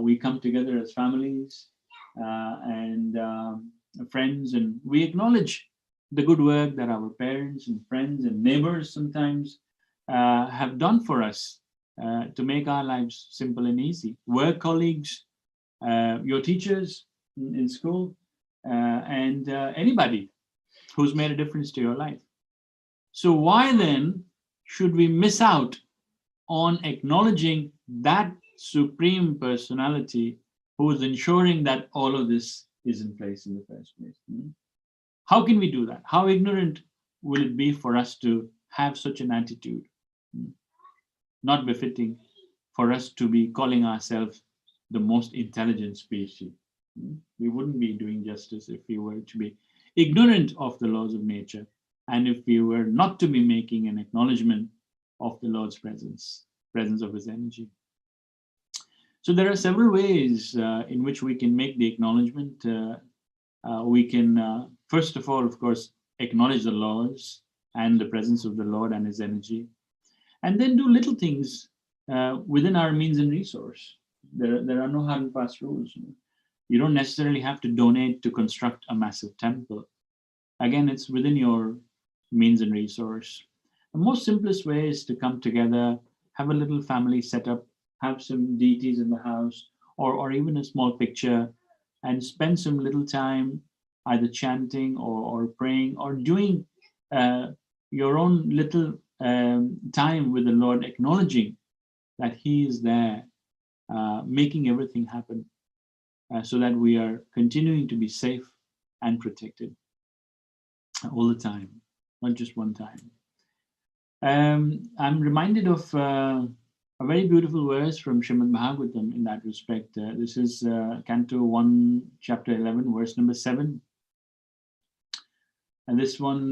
we come together as families and friends, and we acknowledge the good work that our parents and friends and neighbors sometimes have done for us to make our lives simple and easy. Work colleagues, your teachers in school, and anybody who's made a difference to your life. So why then should we miss out on acknowledging that supreme personality who is ensuring that all of this is in place in the first place? How can we do that? How ignorant will it be for us to have such an attitude? Not befitting for us to be calling ourselves the most intelligent species. We wouldn't be doing justice if we were to be ignorant of the laws of nature, and if we were not to be making an acknowledgement of the Lord's presence of His energy. So there are several ways in which we can make the acknowledgement. We can, first of all, of course, acknowledge the laws and the presence of the Lord and His energy, and then do little things within our means and resource. There are no hard and fast rules. You don't necessarily have to donate to construct a massive temple. Again, it's within your means and resource. The most simplest way is to come together, have a little family setup, have some deities in the house, or even a small picture, and spend some little time either chanting or praying or doing your own little time with the Lord, acknowledging that He is there making everything happen so that we are continuing to be safe and protected all the time, not just one time. I'm reminded of a very beautiful verse from Srimad Bhagavatam in that respect. This is Canto 1, Chapter 11, verse number 7. And this one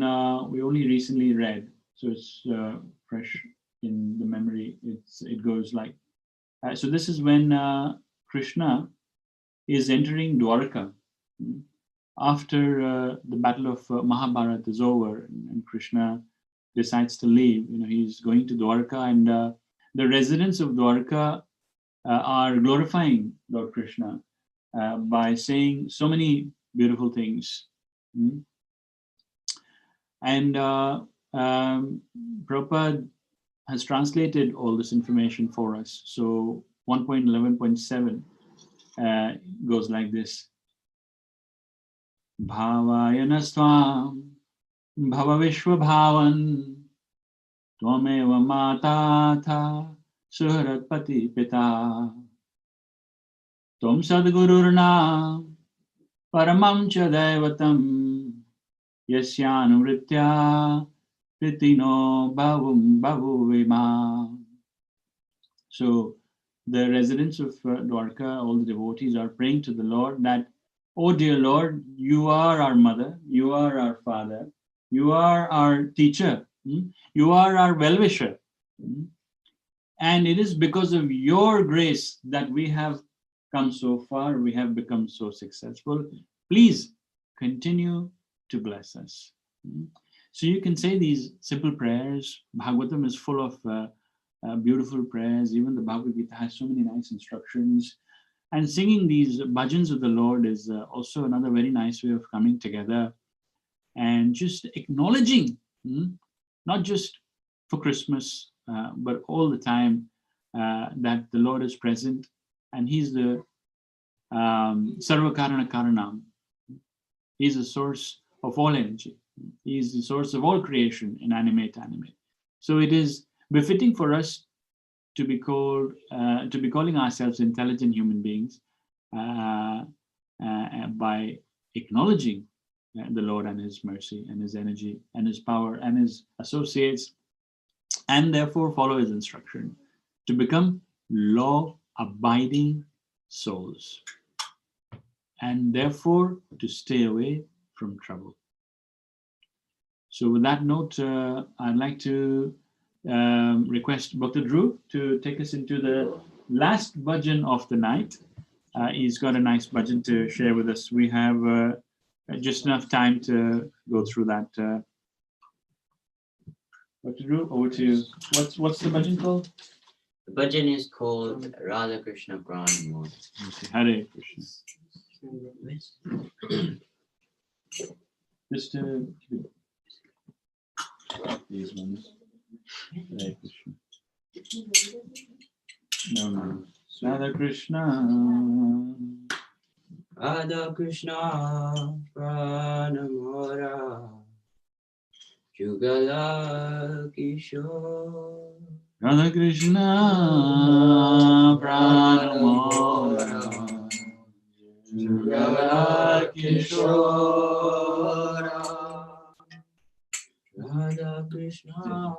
we only recently read, so it's fresh in the memory. It goes like, so this is when Krishna is entering Dwarka after the battle of Mahabharata is over, and Krishna decides to leave. He's going to Dwarka, and the residents of Dwarka are glorifying Lord Krishna by saying so many beautiful things. And Prabhupada has translated all this information for us. So 1.11.7 goes like this. Bhavayanasvam bhava vishwa bhavan tvameva matata suharatpati pita tvam sadgururna paramam cha daivatam Yasyanu Pritino Bhavum Bhavuvima. So the residents of Dwarka, all the devotees, are praying to the Lord that, oh dear Lord, you are our mother, you are our father, you are our teacher, you are our well-wisher. And it is because of your grace that we have come so far, we have become so successful. Please continue to bless us. So you can say these simple prayers. Bhagavatam is full of beautiful prayers. Even the Bhagavad Gita has so many nice instructions. And singing these bhajans of the Lord is also another very nice way of coming together and just acknowledging, not just for Christmas, but all the time that the Lord is present and He's the Sarva Karana Karanam. He's the source of all energy. He is the source of all creation, inanimate, animate. So it is befitting for us to be called, to be calling ourselves intelligent human beings by acknowledging the Lord and His mercy and His energy and His power and His associates, and therefore follow His instruction to become law-abiding souls, and therefore to stay away from trouble. So with that note, I'd like to request Dr. Dhruv to take us into the last bhajan of the night. He's got a nice bhajan to share with us. We have just enough time to go through that. Dr. Dhruv, over to you. What's the bhajan called? The bhajan is called Radha Krishna Pranamo. Hare Krishna. Just these ones. Hare Krishna. No. Radha Krishna. Radha Krishna Pranamora Jugala Kishore. Radha Krishna Pranamora Jugala Kishore. Radha Krishna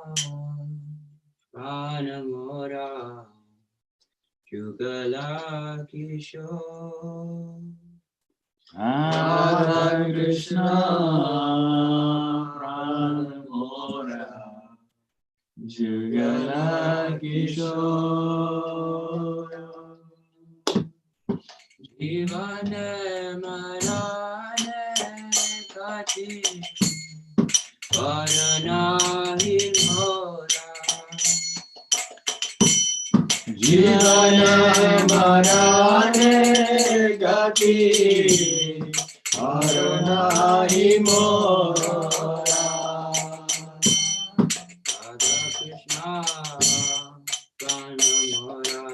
Pranamora Jugala Kishore. Radha Krishna Pranamora Jugala Kishore. Jivane marane kati Varanahi mora. Jivane marane gati Varanahi mora. Radha Krishna Pranamora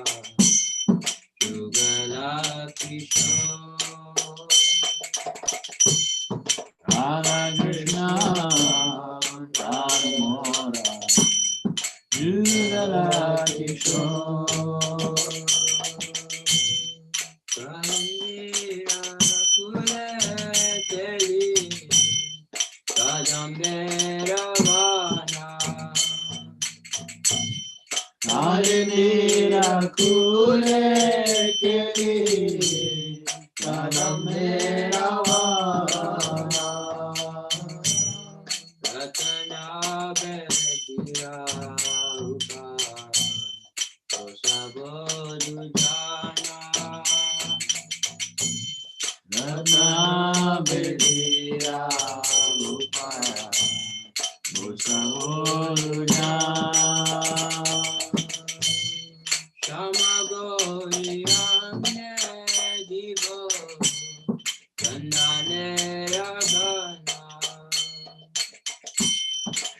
Jugala Kishore. Radha Krishna Pranamora Jugala Kishore. के लिए कदम मेरा वाला रतना बेटिया उपाय तो सब जाना रत्ना बेटिया उपाय वो सब क्षमा गोरियाने जीवो चंदने रगना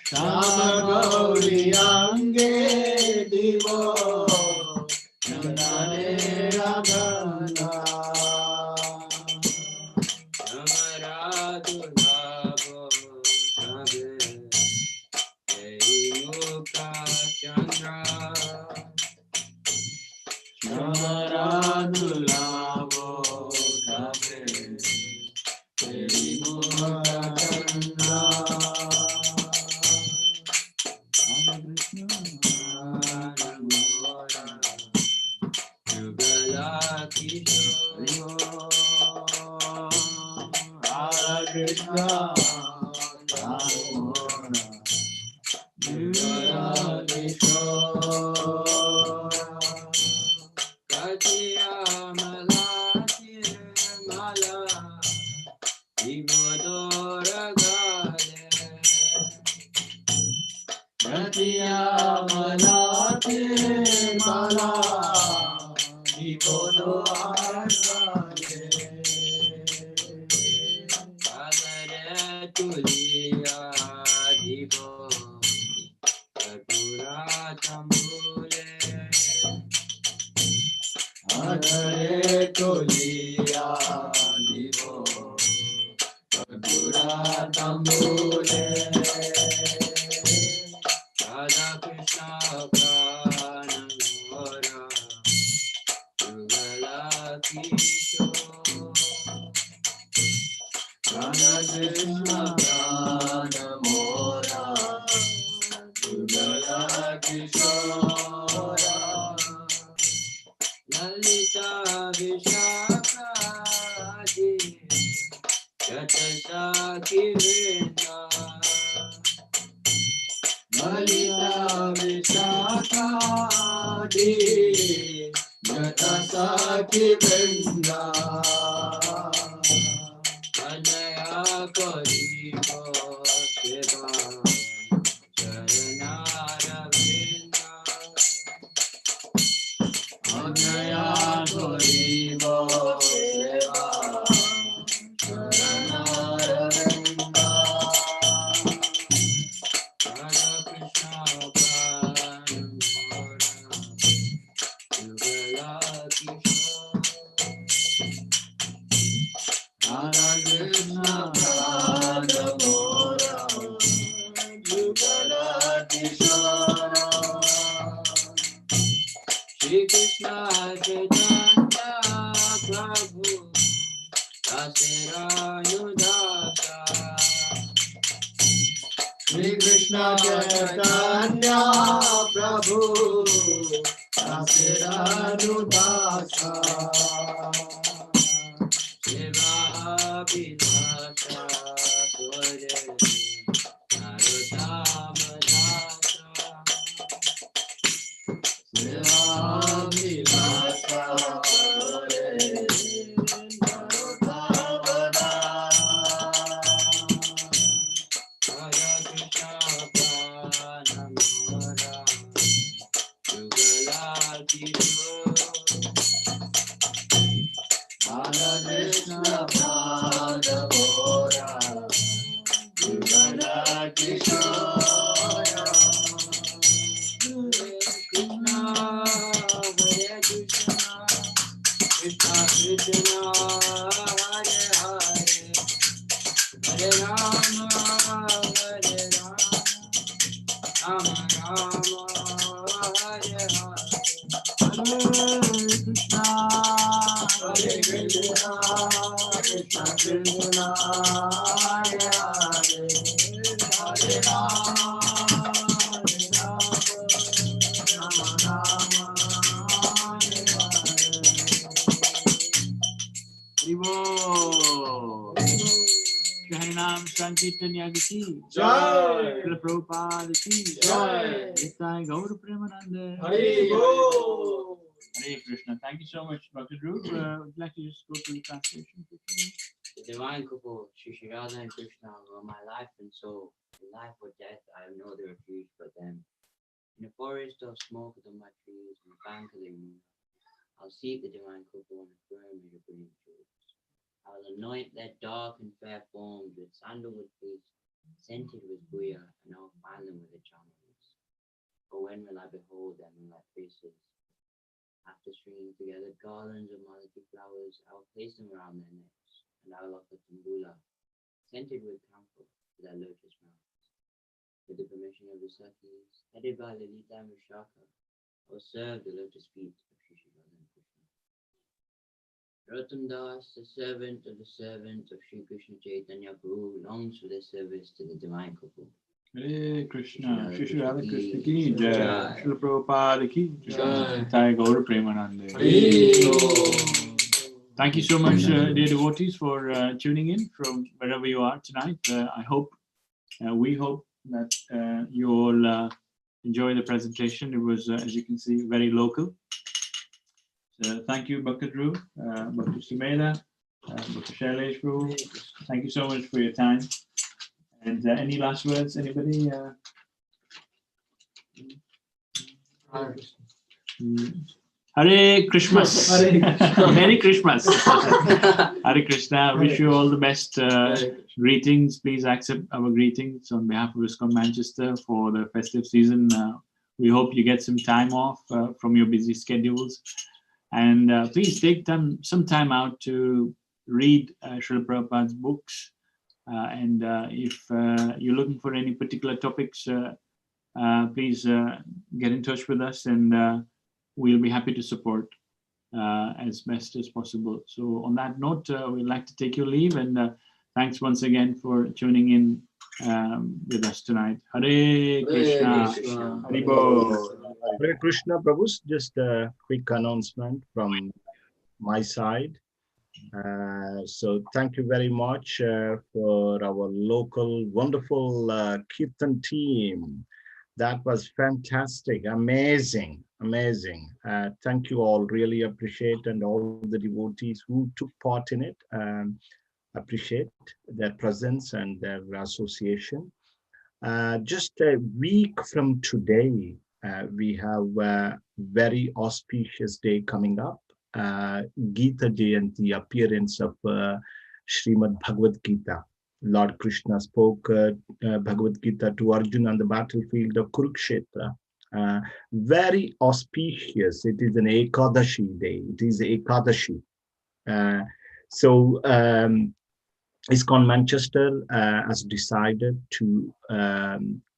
श्याम गौरी अंगे दिवो चंदने रगना हमारा दुलाबो सबे यही मुका चंद्रा हमारा दुलावो ढाबे तेरी मुका Chandra युगला Krishna Katiya malati mala Igodora gale Ratiya malate mala Ibodo argale Agare tuliya divo Kadura tambule Agare toliya divo Kadura tambule Radha Krishna Pranamora Yugala Kishore Radha Krishna Pranamora Yugala Kishora Lalita Vishaka Adi Jatasa Kirena Lalita Vishaka Di Jata Sakhi Vrinda Anaya Karibo Seva Charanara Vinda Anaya Goribo Seva Charanaravinda Radha Krishna Pranamora Yugala Kishore Radha Krishna Pranamora Yugala Kishora Shri Krishna Chaitanya Prabhu Dasirayudasa Shri Krishna Chaitanya Prabhu Dasaranudasa Shiva Abhinasa Kore Narottama Dasa Seva Vilasa Radha Krishna Pranamora Yugala Kishore Radha Krishna Pranamora Yugala Kishora Krishna Hare Krishna Krishna Krishna Hare Hare Hare Rama Hare Rama Rama Rama Hare Hare Hare Krishna Krishna Krishna Hare Hare Hare Rama Hare Rama Rama Rama Hare Hare Haribo. Shahinam Sankirtan Yagati. Jai. Srila Prabhupada ki. Jai. Nitai Gaur Premanande. Haribo. Hare Krishna. Thank you so much, Dr. Dhruv. Would you like to just go through the translation quickly? The divine couple, Shri Radha and Krishna, were my life and soul. In life or death, I have no other refuge but them. In a forest of smoke on my trees, on the bank of the Yamuna, I'll seek the divine couple and affirm their brilliant truths. I'll anoint their dark and fair forms with sandalwood paste, scented with guya, and I'll find them with a charm of bliss. For when will I behold them in their faces? After stringing together garlands of malati flowers, I'll place them around their necks, and I'll offer tambula, scented with camphor, to their lotus mouths. With the permission of the Sakis, headed by Lalita and Vishaka, I will serve the lotus feet of Shri Radha and Krishna. Rotam Das, the servant of Sri Krishna Chaitanya Prabhu, longs for their service to the divine couple. Hare Krishna. Shri Shri Radha Radha Krishna Krishna ki ki jai. jai. Srila Prabhupada ki Jai. jai. Nitai Gaur Premanande. Haribo. Thank you so much, dear devotees, for tuning in from wherever you are tonight. We hope that you all enjoy the presentation. It was, as you can see, very local. So thank you, Bhakti Dhruv, Bhakti Sumedh, Bhakti Shailesh Prabhu. Thank you so much for your time. And any last words, anybody? Hare Christmas. Merry Christmas. Hare Krishna. Wish you all the best greetings. Please accept our greetings on behalf of ISKCON Manchester for the festive season. We hope you get some time off from your busy schedules. And please take some time out to read Srila Prabhupada's books. And if you're looking for any particular topics, please get in touch with us, and we'll be happy to support as best as possible. So on that note, we'd like to take your leave, and thanks once again for tuning in with us tonight. Hare Krishna. Krishna. Haribo. Hare Krishna, Prabhus. Just a quick announcement from my side. So thank you very much for our local wonderful Kirtan team. That was fantastic, amazing. Thank you all, really appreciate, and all the devotees who took part in it. Appreciate their presence and their association. Just a week from today, we have a very auspicious day coming up. Gita Day and the appearance of Srimad Bhagavad Gita. Lord Krishna spoke Bhagavad Gita to Arjuna on the battlefield of Kurukshetra. Very auspicious. It is an Ekadashi day. It is Ekadashi. So ISKCON Manchester has decided to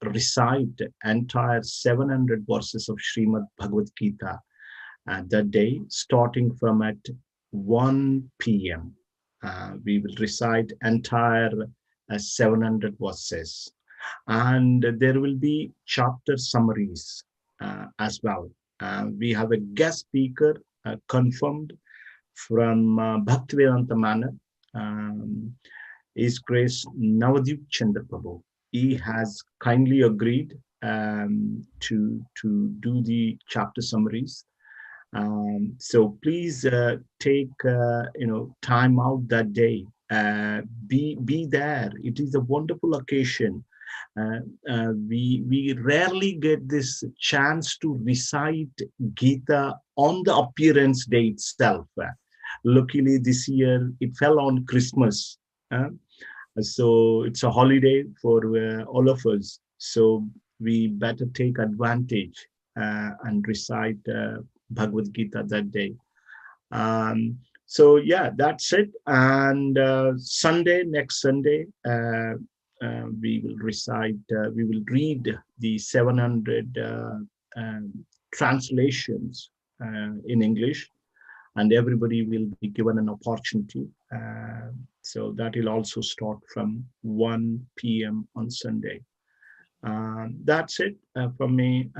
recite the entire 700 verses of Srimad Bhagavad Gita that day, starting from at 1 p.m. We will recite entire 700 verses, and there will be chapter summaries as well. We have a guest speaker confirmed from Bhaktivedanta Manor. His Grace Navadip Chandra Prabhu. He has kindly agreed to do the chapter summaries. So please take time out that day. Be there. It is a wonderful occasion. We rarely get this chance to recite Gita on the appearance day itself. Luckily, this year it fell on Christmas, so it's a holiday for all of us. So we better take advantage and recite Bhagavad Gita that day. So yeah, that's it. And next Sunday, we will recite, we will read the 700 translations in English, and everybody will be given an opportunity. So that will also start from 1 p.m. on Sunday. That's it from me.